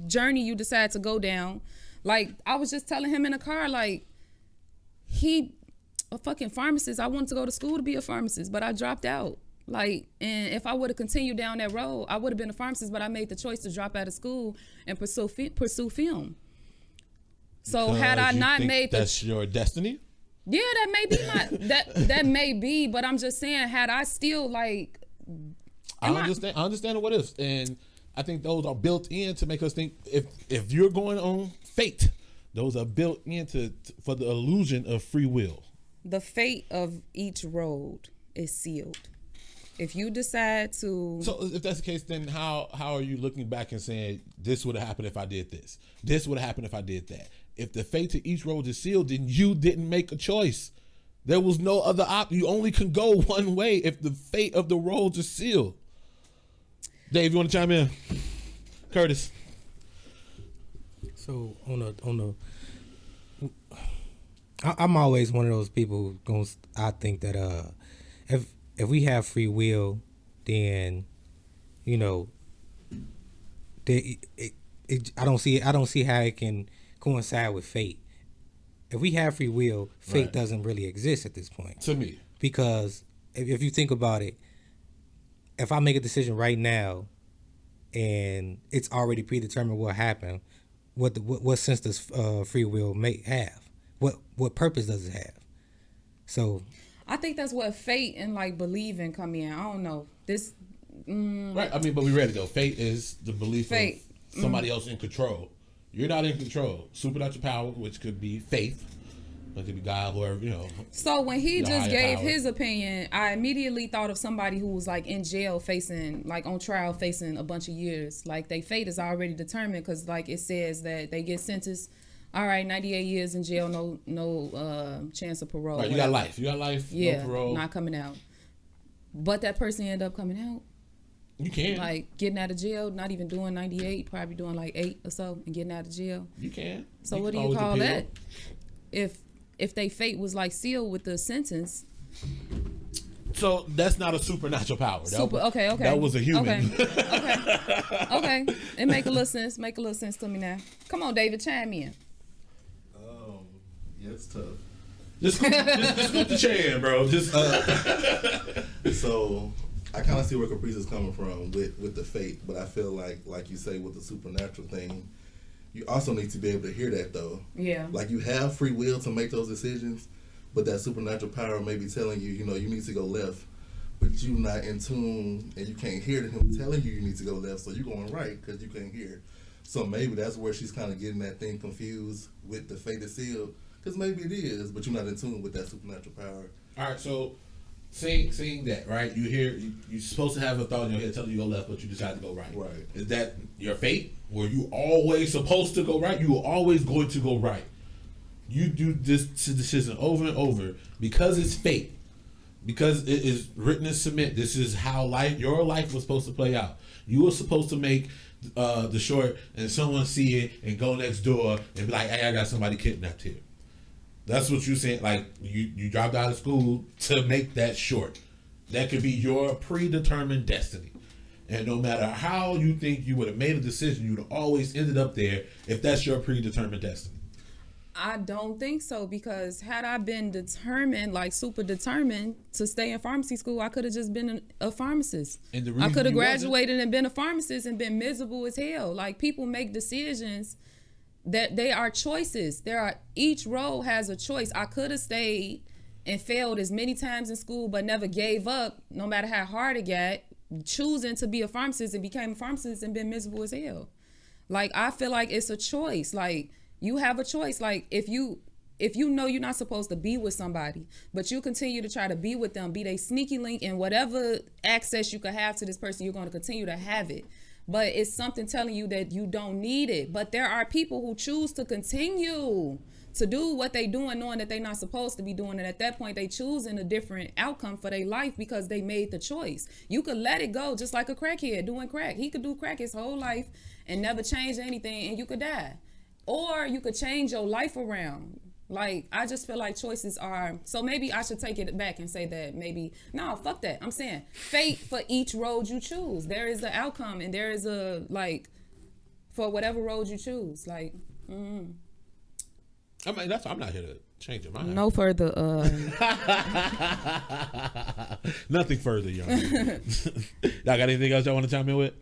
journey you decide to go down. Like, I was just telling him in the car, like, a fucking pharmacist. I wanted to go to school to be a pharmacist, but I dropped out. Like, and if I would have continued down that road, I would have been a pharmacist, but I made the choice to drop out of school and pursue film. So had I not made that's your destiny? Yeah, that may be that may be, but I'm just saying, had I still like I understand what ifs, and I think those are built in to make us think if you're going on fate, those are built into for the illusion of free will. the fate of each road is sealed. If you decide to... So if that's the case, then how are you looking back and saying, this would have happened if I did this? This would have happened if I did that? If the fate to each road is sealed, then you didn't make a choice. There was no other option. You only can go one way if the fate of the roads is sealed. Dave, you want to chime in? Curtis. So I'm always one of those people I think that if we have free will, then I don't see how it can coincide with fate. If we have free will, fate doesn't really exist at this point. To me. Because if you think about it, if I make a decision right now and it's already predetermined what happened, what sense does free will have? What purpose does it have? So I think that's what fate and like believing come in. I don't know. This right. I mean, but we read it though. Fate is the belief of somebody else in control. You're not in control. Supernatural power, which could be faith, it could be God, whoever, So when he just gave power. his opinion, I immediately thought of somebody who was like in jail facing, like on trial facing a bunch of years. Like their fate is already determined because like it says that they get sentenced. All right, 98 years in jail, no chance of parole. Right, you got life. Yeah, no parole. not coming out. But that person ended up coming out. You can. Like getting out of jail, not even doing 98, probably doing like 8 or so and getting out of jail. You can. So you what can do you call appeal. that? If they fate was like sealed with the sentence. So that's not a supernatural power. Okay. That was a human. Okay. It make a little sense. Make a little sense to me now. Come on, David, chime in. Yeah, it's tough. Just scoot the chair in, bro. Just So I kind of see where Caprice is coming from with the fate, but I feel like you say with the supernatural thing, you also need to be able to hear that though. Yeah. Like you have free will to make those decisions, but that supernatural power may be telling you, you need to go left, but you're not in tune and you can't hear him telling you need to go left, so you're going right because you can't hear. So maybe that's where she's kind of getting that thing confused with the fate is sealed, because maybe it is, but you're not in tune with that supernatural power. all right. So seeing that, right? You're supposed to have a thought in your head telling you to go left, but you decide to go right. Right. Is that your fate? Were you always supposed to go right? You were always going to go right. You do this decision over and over because it's fate. Because it is written in cement. This is how your life was supposed to play out. You were supposed to make the short and someone see it and go next door and be like, hey, I got somebody kidnapped here. That's what you're saying. Like you dropped out of school to make that short. That could be your predetermined destiny. And no matter how you think you would have made a decision, you'd have always ended up there if that's your predetermined destiny. I don't think so, because had I been determined, like super determined to stay in pharmacy school, I could have just been a pharmacist. And the I reason could have you graduated and been a pharmacist and been miserable as hell. Like people make decisions that they are choices. Each role has a choice. I could have stayed and failed as many times in school, but never gave up, no matter how hard it got, choosing to be a pharmacist and became a pharmacist and been miserable as hell. Like I feel like it's a choice. Like you have a choice. Like if you know you're not supposed to be with somebody, but you continue to try to be with them, be they sneaky link, and whatever access you could have to this person, you're going to continue to have it. But it's something telling you that you don't need it. But there are people who choose to continue to do what they doing, knowing that they're not supposed to be doing it. At that point, they choosing a different outcome for their life because they made the choice. You could let it go, just like a crackhead doing crack. He could do crack his whole life and never change anything, and you could die. Or you could change your life around. Like, I just feel like choices are, so maybe I should take it back and say that maybe, no, fuck that. I'm saying fate for each road you choose. There is an outcome, and there is a, like, for whatever road you choose. Like, I mean, I'm not here to change your mind. no further, Nothing further, young. Y'all got anything else y'all want to chime in with?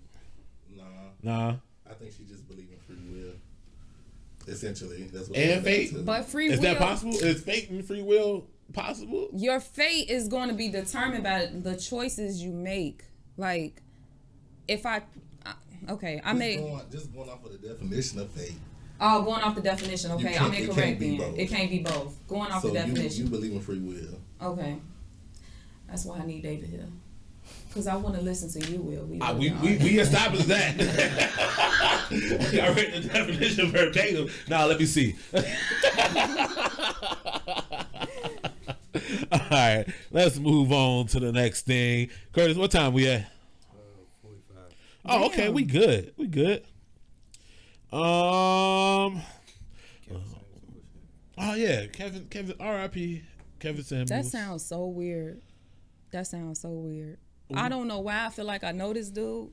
Nah. I think she just believes in free will. Essentially, that's what. And fate. but free Is will. that possible? Is fate and free will possible? Your fate is going to be determined by the choices you make. Like, if I Just going off of the definition of fate. Oh, going off the definition. Okay, I'm incorrect then. Both. It can't be both. Going off the definition. You believe in free will. Okay. That's why I need David here. Because I want to listen to you, Will. We established that. I read the definition verbatim. Now let me see. All right, let's move on to the next thing. Curtis, what time we at? 45. Oh, okay, we good. Oh yeah, Kevin, R.I.P. Kevin Samuels. That sounds so weird. I don't know why I feel like I know this dude.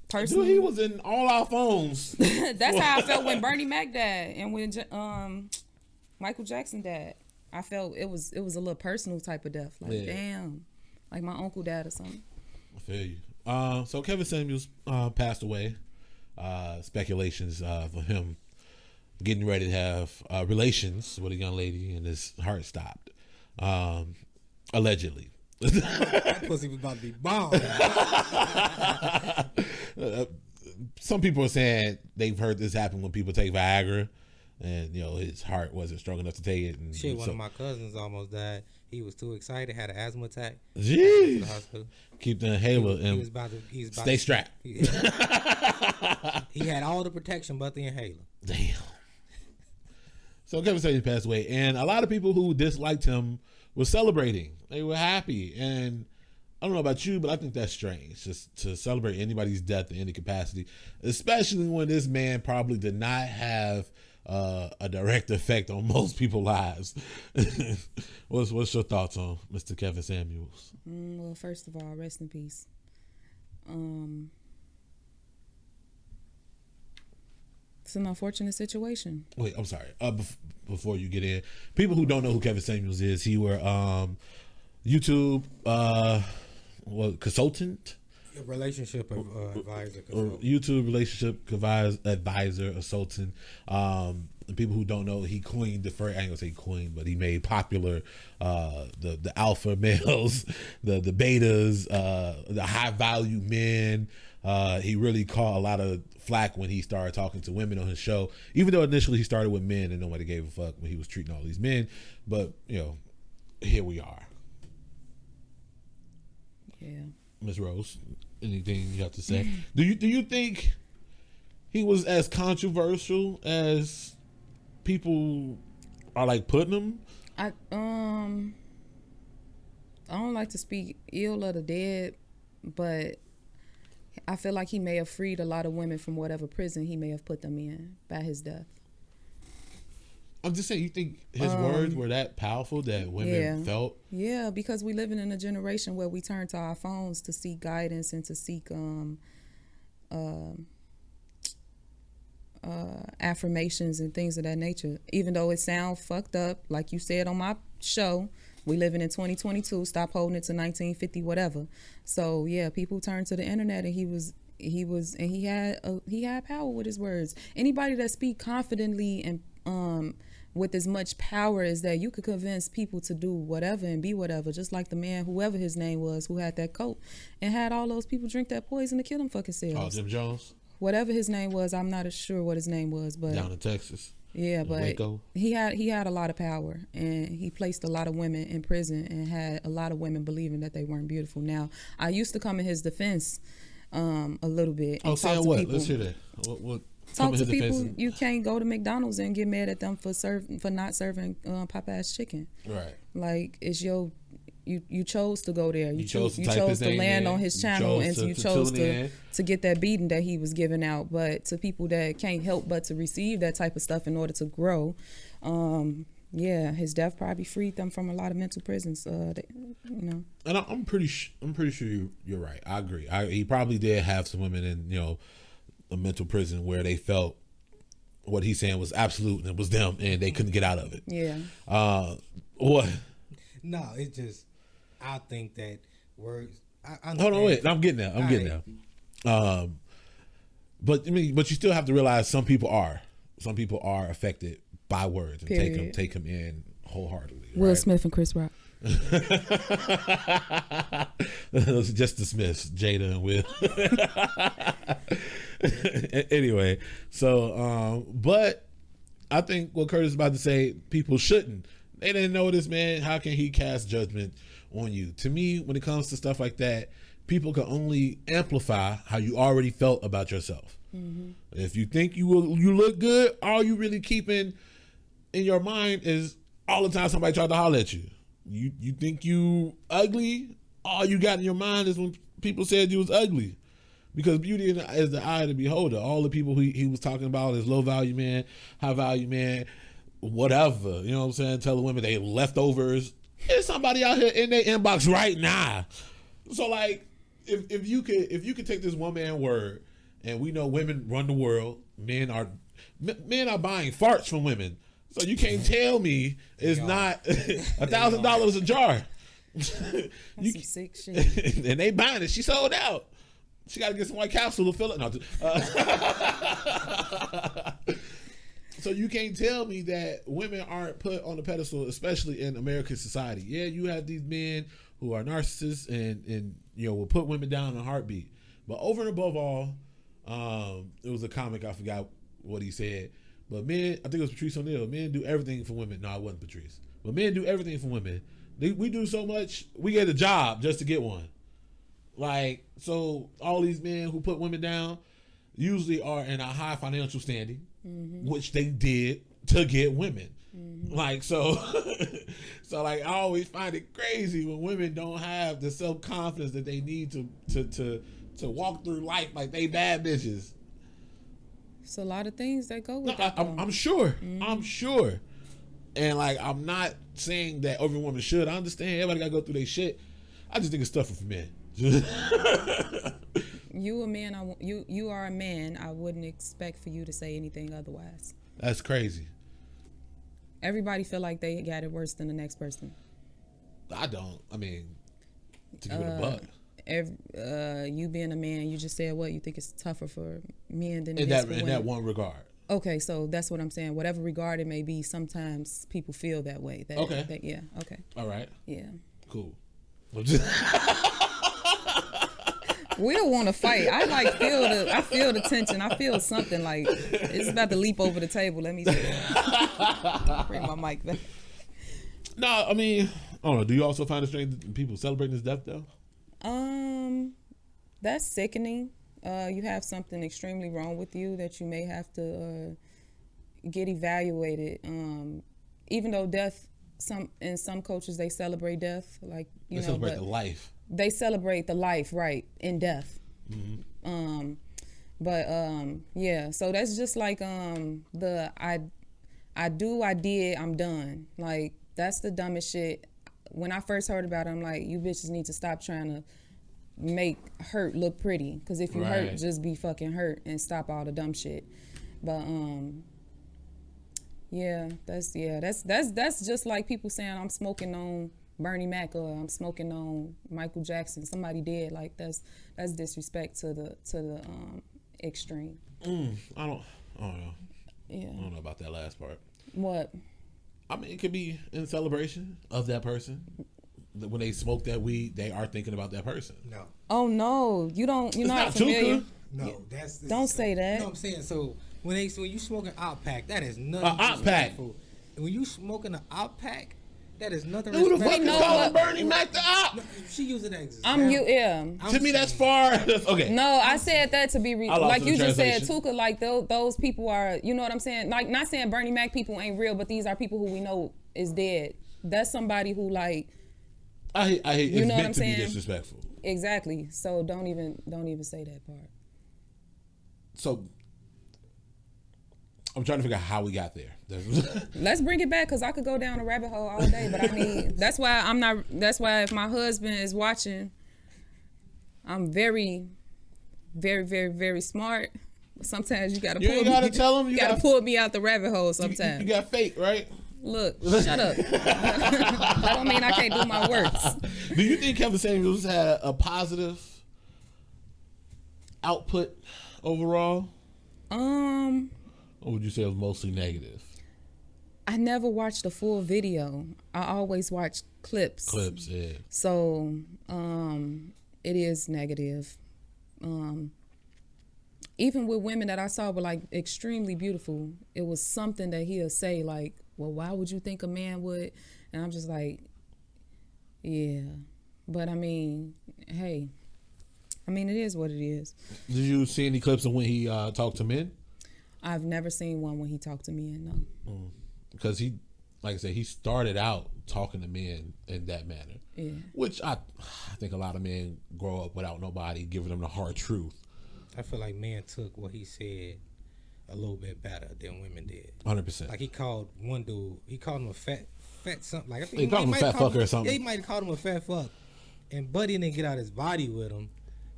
Personally, Dude, he was in all our phones. That's how I felt when Bernie Mac died and when Michael Jackson died. I felt it was a little personal type of death. Like, damn, like my uncle died or something. I feel you. So Kevin Samuels passed away. Speculations for him getting ready to have relations with a young lady and his heart stopped. Allegedly. That pussy was about to be bombed. Some people are saying they've heard this happen when people take Viagra, and his heart wasn't strong enough to take it. And Shit, one of my cousins almost died. He was too excited, had an asthma attack. Jeez. To the hospital. Keep the inhaler He and was about to stay strapped. He had all the protection but the inhaler. Damn. So Kevin Samuels passed away, and a lot of people who disliked him were celebrating. They were happy, and I don't know about you, but I think that's strange, just to celebrate anybody's death in any capacity, especially when this man probably did not have a direct effect on most people's lives. What's your thoughts on Mr. Kevin Samuels? Well, first of all, rest in peace. It's an unfortunate situation. Wait, I'm sorry. Before you get in, people who don't know who Kevin Samuels is, he were YouTube consultant. Relationship advisor. YouTube relationship advisor, consultant. People who don't know, he coined the first, I ain't gonna say coined, but he made popular the alpha males, the betas, the high value men. He really caught a lot of flack when he started talking to women on his show, even though initially he started with men and nobody gave a fuck when he was treating all these men. But here we are. Yeah. Ms. Rose, anything you have to say? Do you think he was as controversial as people are like putting him? I don't like to speak ill of the dead, but I feel like he may have freed a lot of women from whatever prison he may have put them in by his death. I'm just saying, you think his words were that powerful that women felt? Yeah, because we living in a generation where we turn to our phones to seek guidance and to seek affirmations and things of that nature. Even though it sounds fucked up, like you said on my show, we living in 2022. Stop holding it to 1950 whatever. So yeah, people turn to the internet, and he had power with his words. Anybody that speak confidently and with as much power as that, you could convince people to do whatever and be whatever, just like the man, whoever his name was, who had that coat and had all those people drink that poison to kill them fucking selves. Oh, Jim Jones? Whatever his name was, I'm not sure what his name was, but down in Texas. Yeah, but Waco. he had a lot of power, and he placed a lot of women in prison and had a lot of women believing that they weren't beautiful. Now, I used to come in his defense a little bit. And talk to what? People. Let's hear that. What talk to people. You can't go to McDonald's and get mad at them for not serving Popeye's chicken. Right. Like, it's your you chose to go there. You chose to in. land on his channel, and you chose to get that beating that he was giving out. But to people that can't help but to receive that type of stuff in order to grow, his death probably freed them from a lot of mental prisons. And I'm pretty sure you're right. I agree. He probably did have some women in a mental prison where they felt what he's saying was absolute and it was them, and they couldn't get out of it. Yeah. What? No, it's just. I think that words. Hold on, wait. I'm getting there. But you still have to realize some people are affected by words and take them in wholeheartedly. Will Smith and Chris Rock. Let's just dismiss Jada and Will. Anyway, so but I think what Curtis is about to say, people shouldn't. They didn't know this man. How can he cast judgment on you? To me, when it comes to stuff like that, people can only amplify how you already felt about yourself. Mm-hmm. If you think you look good, all you really keeping in your mind is all the time somebody tried to holler at you. You think you ugly, all you got in your mind is when people said you was ugly. Because beauty is the eye of the beholder. All the people he was talking about is low value man, high value man, whatever. You know what I'm saying? Telling women they leftovers. There's somebody out here in their inbox right now. So like, if you could take this one man word, and we know women run the world, men are buying farts from women. So you can't tell me it's not $1,000 a jar. That's some sick shit. And they buying it. She sold out. She got to get some White Castle to fill it. No, so you can't tell me that women aren't put on a pedestal, especially in American society. Yeah, you have these men who are narcissists and will put women down in a heartbeat. But over and above all, it was a comic, I forgot what he said. But men, I think it was Patrice O'Neal, men do everything for women. No, it wasn't Patrice. But men do everything for women. We do so much, we get a job just to get one. Like, so all these men who put women down usually are in a high financial standing, mm-hmm. which they did to get women. Mm-hmm. Like, so like, I always find it crazy when women don't have the self-confidence that they need to walk through life like they bad bitches. It's a lot of things that go with that. I'm sure. Mm-hmm. I'm sure. And like, I'm not saying that every woman should. I understand everybody gotta go through their shit. I just think it's tougher for men. You a man. You are a man. I wouldn't expect for you to say anything otherwise. That's crazy. Everybody feel like they got it worse than the next person. I don't. I mean, to give it a buck. You being a man, you just said what you think it's tougher for men than in that one regard. Okay, so that's what I'm saying. Whatever regard it may be, sometimes people feel that way. Okay. Yeah. Okay. All right. Yeah. Cool. We don't want to fight. I feel the tension. I feel something like it's about to leap over the table. Let me see. Bring my mic back. No, I mean, I don't know. Do you also find it strange that people celebrating his death though? That's sickening. You have something extremely wrong with you that you may have to get evaluated. Even though death, in some cultures they celebrate death, like they celebrate the life. They celebrate the life, right, in death. Mm-hmm. Yeah. So that's just like I did, I'm done. Like that's the dumbest shit. When I first heard about it, I'm like, you bitches need to stop trying to make hurt look pretty. Because if you hurt, just be fucking hurt and stop all the dumb shit. But that's just like people saying I'm smoking on Bernie Mac or I'm smoking on Michael Jackson. Somebody dead. Like that's disrespect to the extreme. I don't know. Yeah. I don't know about that last part. What? I mean, it could be in celebration of that person. When they smoke that weed, they are thinking about that person. No. Oh no, you're not familiar. Tuka. No, don't say that. You know what I'm saying? So when you smoke an out pack, that is nothing. Out pack. When you smoking an out pack, that is nothing. Who the fuck is calling Bernie Mac the op? No, she using that example. To me, that's far. Okay. No, I said that to be like you just said, translation. Tuka. Like those people are, you know what I'm saying? Like not saying Bernie Mac people ain't real, but these are people who we know is dead. That's somebody who like. I hate. You it's know what meant I'm to saying? Be disrespectful. Exactly. So don't even say that part. So I'm trying to figure out how we got there. Let's bring it back because I could go down a rabbit hole all day. But I mean, that's why if my husband is watching, I'm very, very, very, very smart. But sometimes you gotta tell him. You gotta pull me out the rabbit hole. Sometimes you got fate, right? Look, shut up. That don't mean I can't do my works. Do you think Kevin Samuels had a positive output overall? Or would you say it was mostly negative? I never watched the full video. I always watched clips. Clips, yeah. So it is negative. Even with women that I saw were like extremely beautiful, it was something that he'll say like, well, why would you think a man would? And I'm just like, yeah. But I mean, hey, I mean, it is what it is. Did you see any clips of when he talked to men? I've never seen one when he talked to men, no. Because he, like I said, he started out talking to men in that manner. Yeah. Which I think a lot of men grow up without nobody giving them the hard truth. I feel like men took what he said a little bit better than women did. 100%. Like he called one dude, he called him a fat something. Like I think He called him a fat fucker or something. Yeah, he might have called him a fat fuck. And Buddy didn't get out his body with him,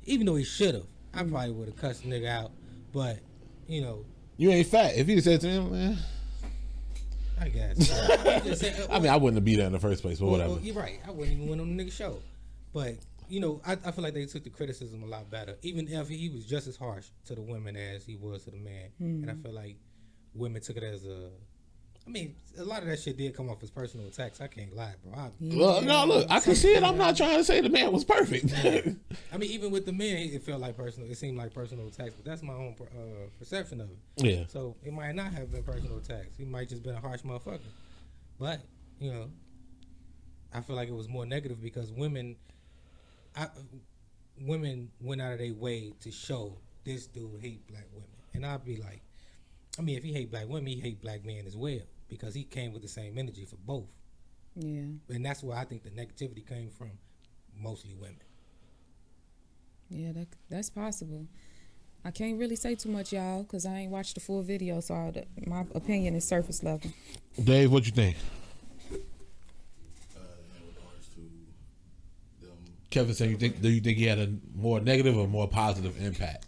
even though he should have. I probably would have cussed the nigga out, but you know. You ain't fat. If he said to him, man. I guess. I mean, I wouldn't have beat that in the first place, but whatever. Well, you're right. I wouldn't even win on the nigga show. But, you know, I feel like they took the criticism a lot better. Even if he was just as harsh to the women as he was to the man. And I feel like women took it as a... I mean, a lot of that shit did come off as personal attacks. I can't lie, bro. Well, no, look, I can see it. I'm not trying to say the man was perfect. I mean, even with the men, it felt like personal. It seemed like personal attacks, but that's my own perception of it. Yeah. So it might not have been personal attacks. He might just been a harsh motherfucker. But you know, I feel like it was more negative because women went out of their way to show this dude hate black women, and I'd be like, I mean, if he hate black women, he hate black men as well because he came with the same energy for both. Yeah. And that's where I think the negativity came from, mostly women. Yeah, that's possible. I can't really say too much, y'all, because I ain't watched the full video, so my opinion is surface level. Dave, what you think? In regards to them, Kevin said, do you think he had a more negative or more positive impact?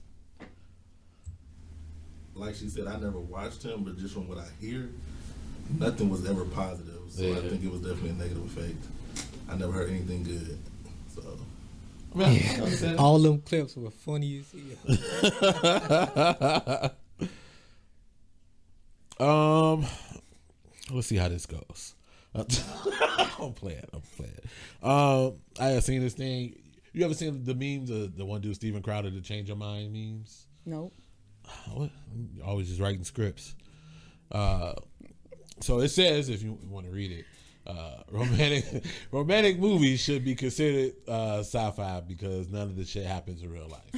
like she said, I never watched him, but just from what I hear, nothing was ever positive. So Yeah. I think it was definitely a negative effect. I never heard anything good. So Yeah. All them clips were funny as hell. Let's see how this goes. I'm playing. I have seen this thing. You ever seen the memes, the one dude, Steven Crowder, the Change Your Mind memes? Nope. What? Always just writing scripts. So it says, if you want to read it, romantic movies should be considered sci-fi because none of this shit happens in real life.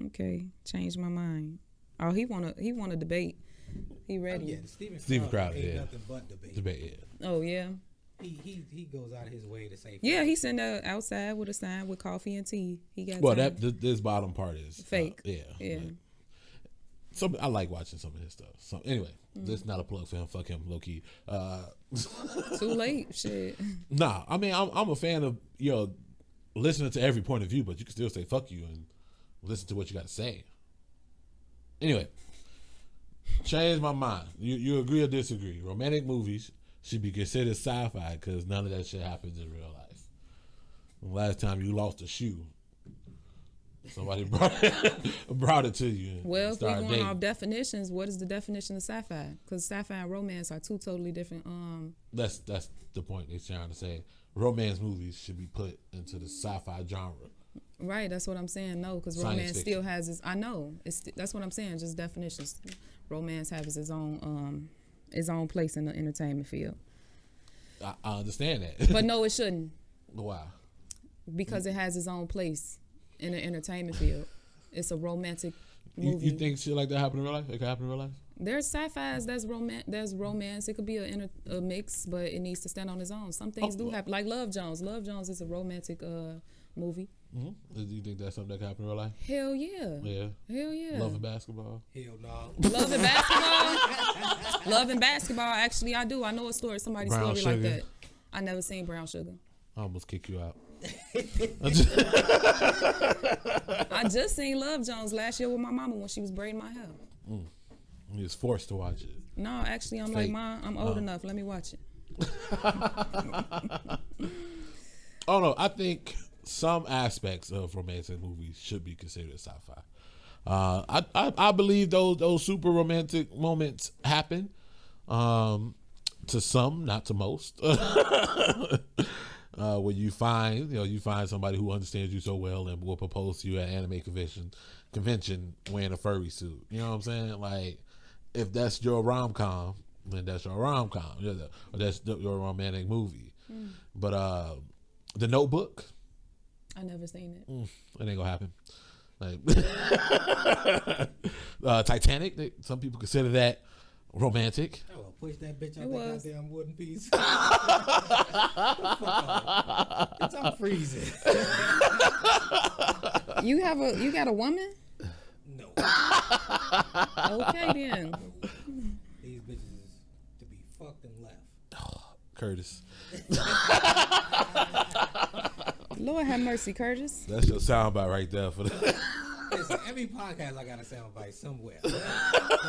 Okay, changed my mind. Oh, he wanna debate. He ready? Yeah, Steven Crowder, ain't yeah. nothing but debate. Debate, yeah. Oh yeah. He goes out of his way to say. Yeah, he's sitting there outside with a sign with coffee and tea. He got Well, time. this bottom part is Fake. Yeah. Some I like watching some of his stuff. So anyway, this is not a plug for him. Fuck him, low key. Too late. Shit. Nah, I mean I'm a fan of listening to every point of view, but you can still say fuck you and listen to what you got to say. Anyway, change my mind. You agree or disagree? Romantic movies should be considered sci-fi because none of that shit happens in real life. The last time you lost a shoe, somebody brought it to you. Well, if we're started going dating. off definitions, what is the definition of sci-fi? Because sci-fi and romance are two totally different. That's the point they're trying to say. Romance movies should be put into the sci-fi genre. Right, that's what I'm saying. No, because Science romance fiction. still has its. I know. That's what I'm saying. Just definitions. Romance has its own place in the entertainment field. I understand that. But no, it shouldn't. Why? Because it has its own place in the entertainment field. It's a romantic movie. You think shit like that happen in real life? It could happen in real life? There's sci-fi's, there's romance. It could be a mix, but it needs to stand on its own. Some things do happen. Like Love Jones. Love Jones is a romantic movie. Mm-hmm. Do you think that's something that could happen in real life? Hell yeah. Yeah. Hell yeah. Love and basketball? Hell no. Love and basketball. Love and basketball. Actually, I do. I know a story. Somebody's Brown story Sugar. like that. I never seen Brown Sugar. I almost kick you out. I just seen Love Jones last year with my mama when she was braiding my hair. You was forced to watch it. No, actually, I'm Fake. like, Mom, I'm old enough. Let me watch it. Oh no, I think some aspects of romantic movies should be considered sci-fi. I believe those super romantic moments happen. To some, not to most. When you find somebody who understands you so well and will propose to you at anime convention wearing a furry suit. You know what I'm saying? Like, if that's your rom-com, then that's your rom-com. Or that's your romantic movie. But The Notebook, I never seen it. It ain't gonna happen. Like Titanic, some people consider that romantic. I will push that bitch out It that was. goddamn wooden piece. I'm freezing. You got a woman? No. Okay then. These bitches is to be fucked and left. Curtis, Lord have mercy, Curtis. that's your soundbite right there for the. Listen, every podcast I got a soundbite somewhere. The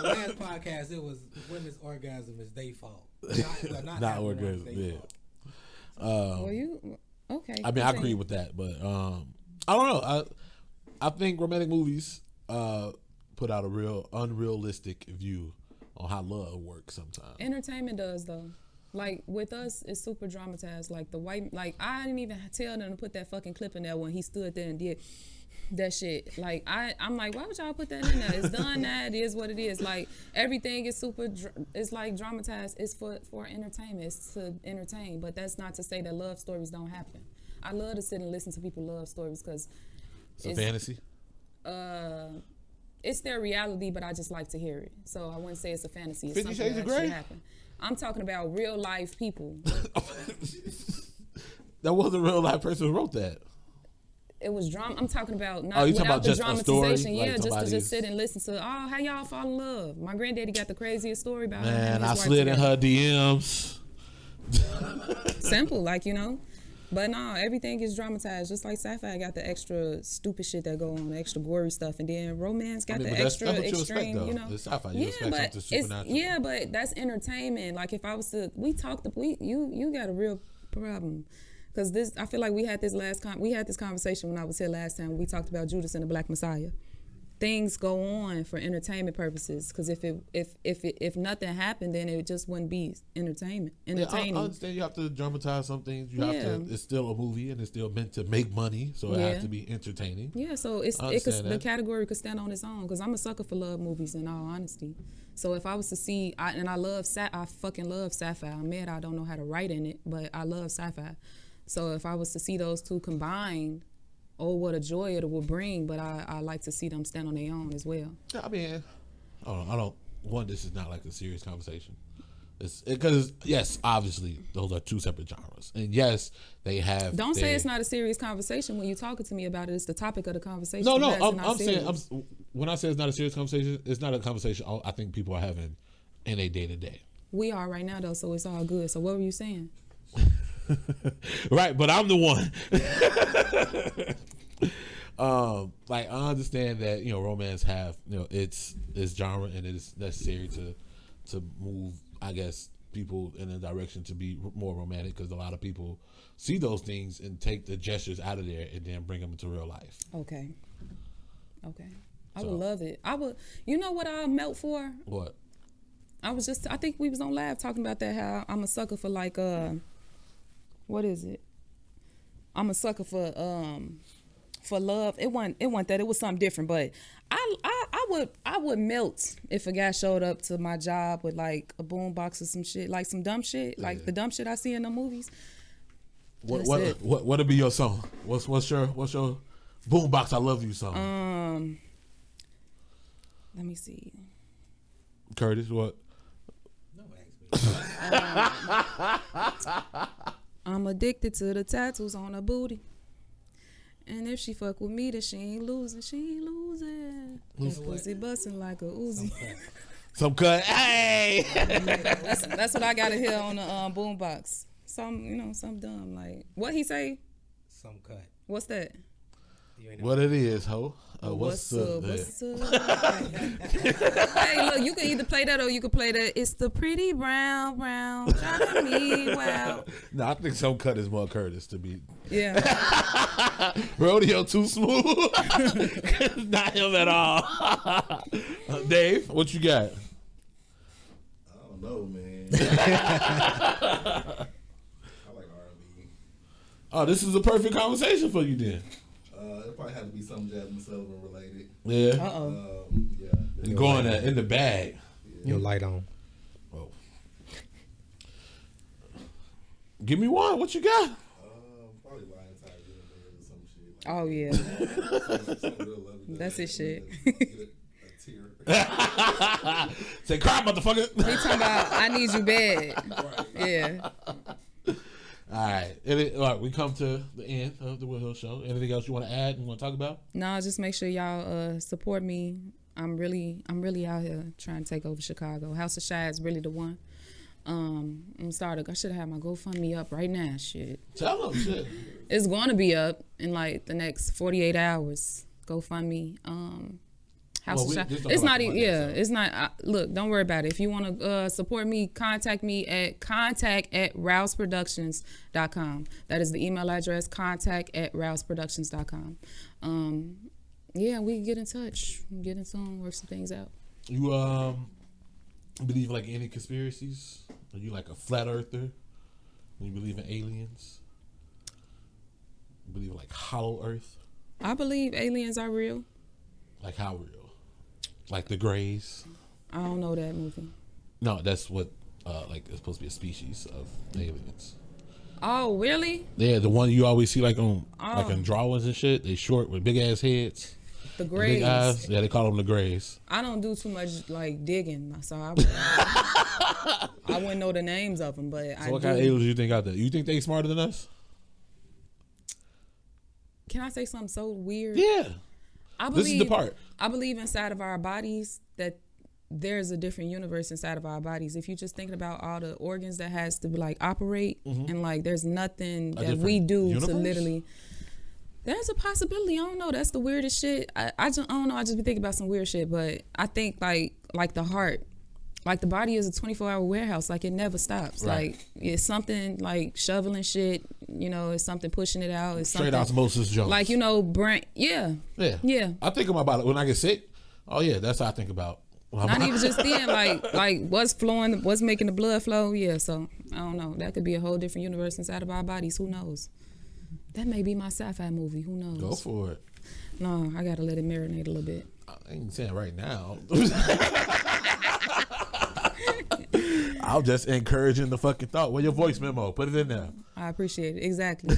last podcast, it was women's orgasm is their fault. Not orgasm, yeah. Well, you okay? I mean, I agree with that, but I don't know. I think romantic movies put out a real unrealistic view on how love works sometimes. Entertainment does though. Like with us, it's super dramatized. Like I didn't even tell them to put that fucking clip in there when he stood there and did that shit. Like I'm like, why would y'all put that in there? It's done. That it is what it is. Like everything is super. It's like dramatized. It's for entertainment. It's to entertain. But that's not to say that love stories don't happen. I love to sit and listen to people's love stories because It's a fantasy. It's their reality, but I just like to hear it. So I wouldn't say it's a fantasy. It's 50 something Shades that of actually Grey? happened. I'm talking about real life people. That wasn't a real life person who wrote that. It was drama. I'm talking about not Oh, you talking without about the just a story? dramatization. Like Yeah, just to somebody's- just sit and listen to how y'all fall in love. My granddaddy got the craziest story about him Man, and I his wife slid in together. her DMs. Simple, like, you know. But no, everything is dramatized. Just like sci-fi got the extra stupid shit that go on, the extra gory stuff, and then romance got I mean, the but extra that's what you extreme. expect, though. You know, It's sci-fi. You expect something supernatural. yeah, but that's entertainment. Like if I was to, you got a real problem. Because I feel like we had this conversation when I was here last time. We talked about Judas and the Black Messiah. Things go on for entertainment purposes. Because if nothing happened, then it just wouldn't be entertainment. Yeah, Entertaining. I understand you have to dramatize some things. You Yeah. have to. It's still a movie, and it's still meant to make money, so it Yeah. has to be entertaining. Yeah, so the category could stand on its own. Because I'm a sucker for love movies, in all honesty. So if I was to see, I fucking love sci-fi. I admit I don't know how to write in it, but I love sci-fi. So if I was to see those two combined, oh, what a joy it would bring. But I like to see them stand on their own as well. Yeah, I mean, I don't. One, this is not like a serious conversation. It's because yes, obviously those are two separate genres, and yes, they have. Don't say it's not a serious conversation when you're talking to me about it. It's the topic of the conversation. No, That's not I'm serious. saying when I say it's not a serious conversation, it's not a conversation I think people are having in a day to day. We are right now though, so it's all good. So what were you saying? Right, but I'm the one. Like I understand that romance have its genre and it is necessary to move, I guess, people in a direction to be more romantic because a lot of people see those things and take the gestures out of there and then bring them into real life. Okay. I would love it. I would. You know what I'll melt for? What? I think we was on live talking about that. How I'm a sucker for like what is it? I'm a sucker for love. It wasn't that. It was something different. But I would melt if a guy showed up to my job with like a boombox or some shit, like some dumb shit, like the dumb shit I see in the movies. What'll be your song? What's your boombox I love you song? Let me see. Curtis, what? No, I'm addicted to the tattoos on her booty. And if she fuck with me, then she ain't losing. She ain't losing. That pussy busting like a Uzi. Some cut. Hey! That's what I gotta hear on the boombox. Some dumb like what he say? Some cut. What's that? You ain't know. What it is, ho? What's up? What's up? Hey, look, you can either play that or you can play that. It's the pretty brown, driving me wow. No, I think some cut is more Curtis to be. Yeah. Rodeo too smooth. Not him at all. Dave, what you got? I don't know, man. I like R&B. Oh, this is a perfect conversation for you then. It probably had to be something Jasmine Sullivan related. Yeah. Yeah. You're going in the bag. Your light on. Oh. Give me one. What you got? Probably Lion Tiger or some shit. Oh, yeah. Some real lovey. That's his shit. Get a tear. Say, cry, motherfucker. He talking about, I need you bad. Right. Yeah. All right. All right. We come to the end of the Will Hill Show. Anything else you want to add? You want to talk about? No, just make sure y'all support me. I'm really out here trying to take over Chicago. House of Shy is really the one. I'm started. I should have had my GoFundMe up right now. Shit. Tell them shit. It's going to be up in like the next 48 hours. GoFundMe. House of Shy. It's not even. Yeah, it's not. Look, don't worry about it. If you want to support me, contact me at contact@rouseproductions.com. That is the email address. contact@rouseproductions.com. Yeah, we can get in touch, get into them, work some things out. You believe like any conspiracies? Are you like a flat earther? You believe in aliens? You believe in like hollow earth? I believe aliens are real. Like how real? Like the Greys? I don't know that movie. No, that's what like it's supposed to be a species of aliens. Oh, really? Yeah, the one you always see like on like in drawings and shit. They short with big ass heads. The Big Greys. eyes. Yeah, they call them the Greys. I don't do too much like digging, so I wouldn't know the names of them. But So what kind of aliens do you think out there? You think they smarter than us? Can I say something so weird? Yeah. This is the part. I believe inside of our bodies that there's a different universe inside of our bodies. If you're just thinking about all the organs that has to like operate and like there's nothing that we do universe? to literally. There's a possibility. I don't know. That's the weirdest shit. I don't know. I just be thinking about some weird shit. But I think like the heart, like the body is a 24-hour warehouse. Like it never stops. Right. Like it's something like shoveling shit. You know, it's something pushing it out. It's Straight something, osmosis Jones. like, you know, brain. Yeah. Yeah. Yeah. I think about it when I get sick. Oh yeah, that's how I think about. Not even just then, like what's flowing, what's making the blood flow. Yeah, so I don't know. That could be a whole different universe inside of our bodies. Who knows? That may be my sci-fi movie. Who knows? Go for it. No, I gotta let it marinate a little bit. I ain't saying right now. I'm just encouraging the fucking thought. Well, your voice memo, put it in there. I appreciate it. Exactly.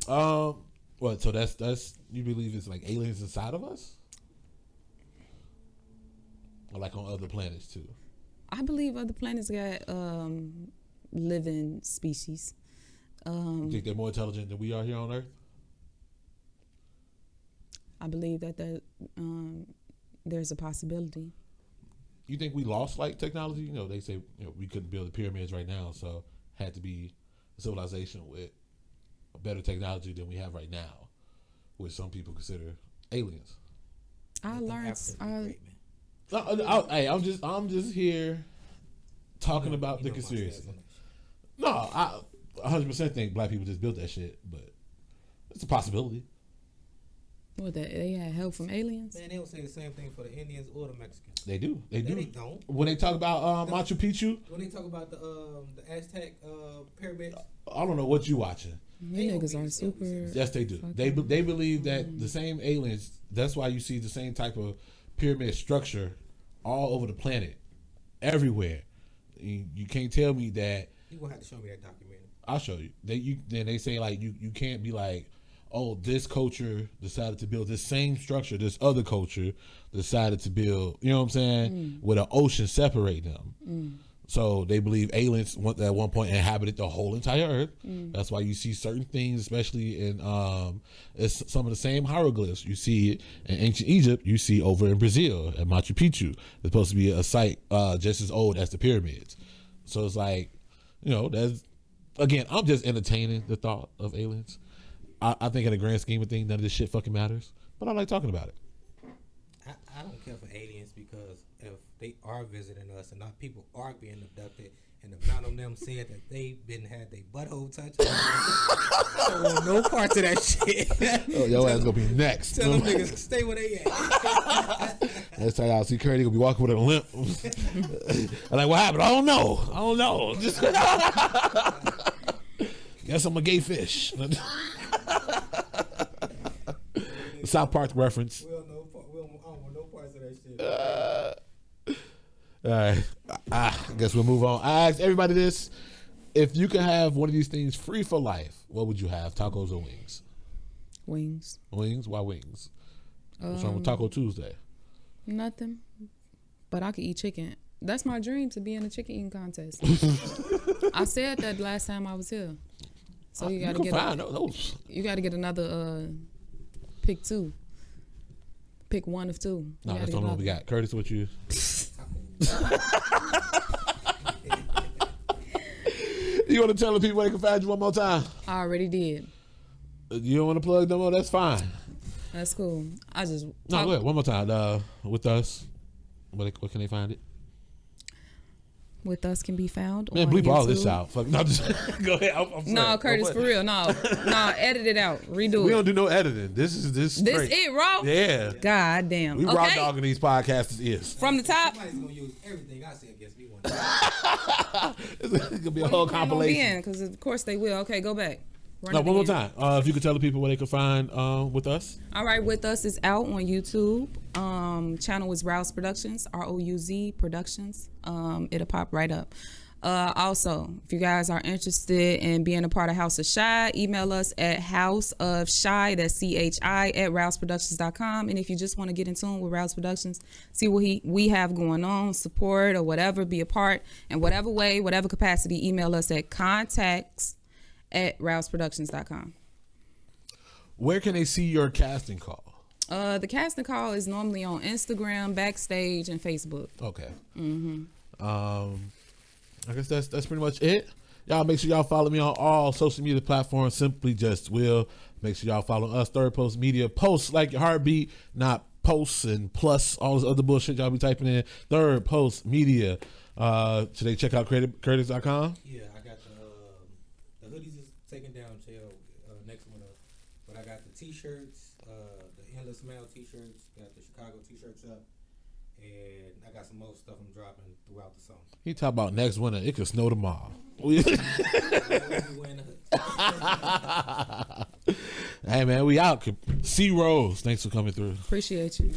What? So that's you believe it's like aliens inside of us, or like on other planets too? I believe other planets got living species. You think they're more intelligent than we are here on Earth? I believe that there's a possibility. You think we lost like technology? You know, they say we couldn't build the pyramids right now, so had to be a civilization with a better technology than we have right now, which some people consider aliens. I learned. Hey, I'm just here talking about the conspiracy. No, I 100% think black people just built that shit, but it's a possibility. What, that they had help from aliens? Man, they don't say the same thing for the Indians or the Mexicans. They do. They do. They don't. When they talk about Machu Picchu. When they talk about the Aztec pyramids. I don't know what you watching. You niggas are super. Yes, they do. They believe that the same aliens. That's why you see the same type of pyramid structure all over the planet, everywhere. You can't tell me that. You gonna have to show me that documentary. I'll show you. Then they say like you can't be like, oh, this culture decided to build this same structure. This other culture decided to build. You know what I'm saying? With an ocean separating them. So they believe aliens at one point inhabited the whole entire Earth. That's why you see certain things, especially in it's some of the same hieroglyphs. You see it in ancient Egypt. You see over in Brazil at Machu Picchu. It's supposed to be a site just as old as the pyramids. So it's like, that's again. I'm just entertaining the thought of aliens. I think in the grand scheme of things, none of this shit fucking matters. But I like talking about it. I don't care for aliens because if they are visiting us and not people are being abducted, and the amount of them said that they been had their butthole touched, I don't want no parts of that shit. Oh, your ass gonna be next. Tell them niggas stay where they at. That's how y'all see Curdy gonna be walking with a limp. I'm like, what happened? I don't know. Just guess I'm a gay fish. South Park reference. I don't want no parts of that shit. All right. I guess we'll move on. I asked everybody this. If you could have one of these things free for life, what would you have? Tacos or wings? Wings. Wings? Why wings? What's wrong with Taco Tuesday? Nothing. But I could eat chicken. That's my dream, to be in a chicken eating contest. I said that last time I was here. So you gotta those. You gotta get another pick 2. Pick one of 2. No, that's the only one we got. Curtis, what you? You want to tell the people where they can find you one more time? I already did. You don't want to plug no more? That's fine. That's cool. I just No, go ahead. One more time. With us, where can they find it? With us can be found. Man, on bleep YouTube. all this out. Fuck, no, just go ahead. I'm No, sorry. Curtis, for real. No, edit it out. Redo We it. don't do no editing. This This straight. it, raw? Yeah. God damn. We raw Okay. dogging these podcasters' ears. From the top. Somebody's gonna use everything I say against me one day. It's gonna be a whole compilation. Because of course they will. Okay, go back. Run No, it one more again. time. If you could tell the people where they can find With Us. All right, With Us is out on YouTube. Channel is Rouse Productions, ROUZ Productions. It'll pop right up. Also, if you guys are interested in being a part of House of Shy, email us at houseofshy, that's CHI, at rouseproductions.com. And if you just want to get in tune with Rouse Productions, see what we have going on, support or whatever, be a part in whatever way, whatever capacity, email us at contacts@rouseproductions.com. Where can they see your casting call? The casting call is normally on Instagram, Backstage, and Facebook. Okay. I guess that's pretty much it. Y'all make sure y'all follow me on all social media platforms. Simply Just Will. Make sure y'all follow us. Third Post Media. Post like your heartbeat, not posts and plus all this other bullshit y'all be typing in. Third Post Media. Should they check out Curtis.com? Yeah, I got the hoodies is taken down till next winter, but I got the t-shirts, the Endless Mail t-shirts, got the Chicago t-shirts up, and I got some more stuff I'm dropping throughout the summer. He talk about next winter. It could snow tomorrow. Hey man, we out. C Rose, thanks for coming through. Appreciate you.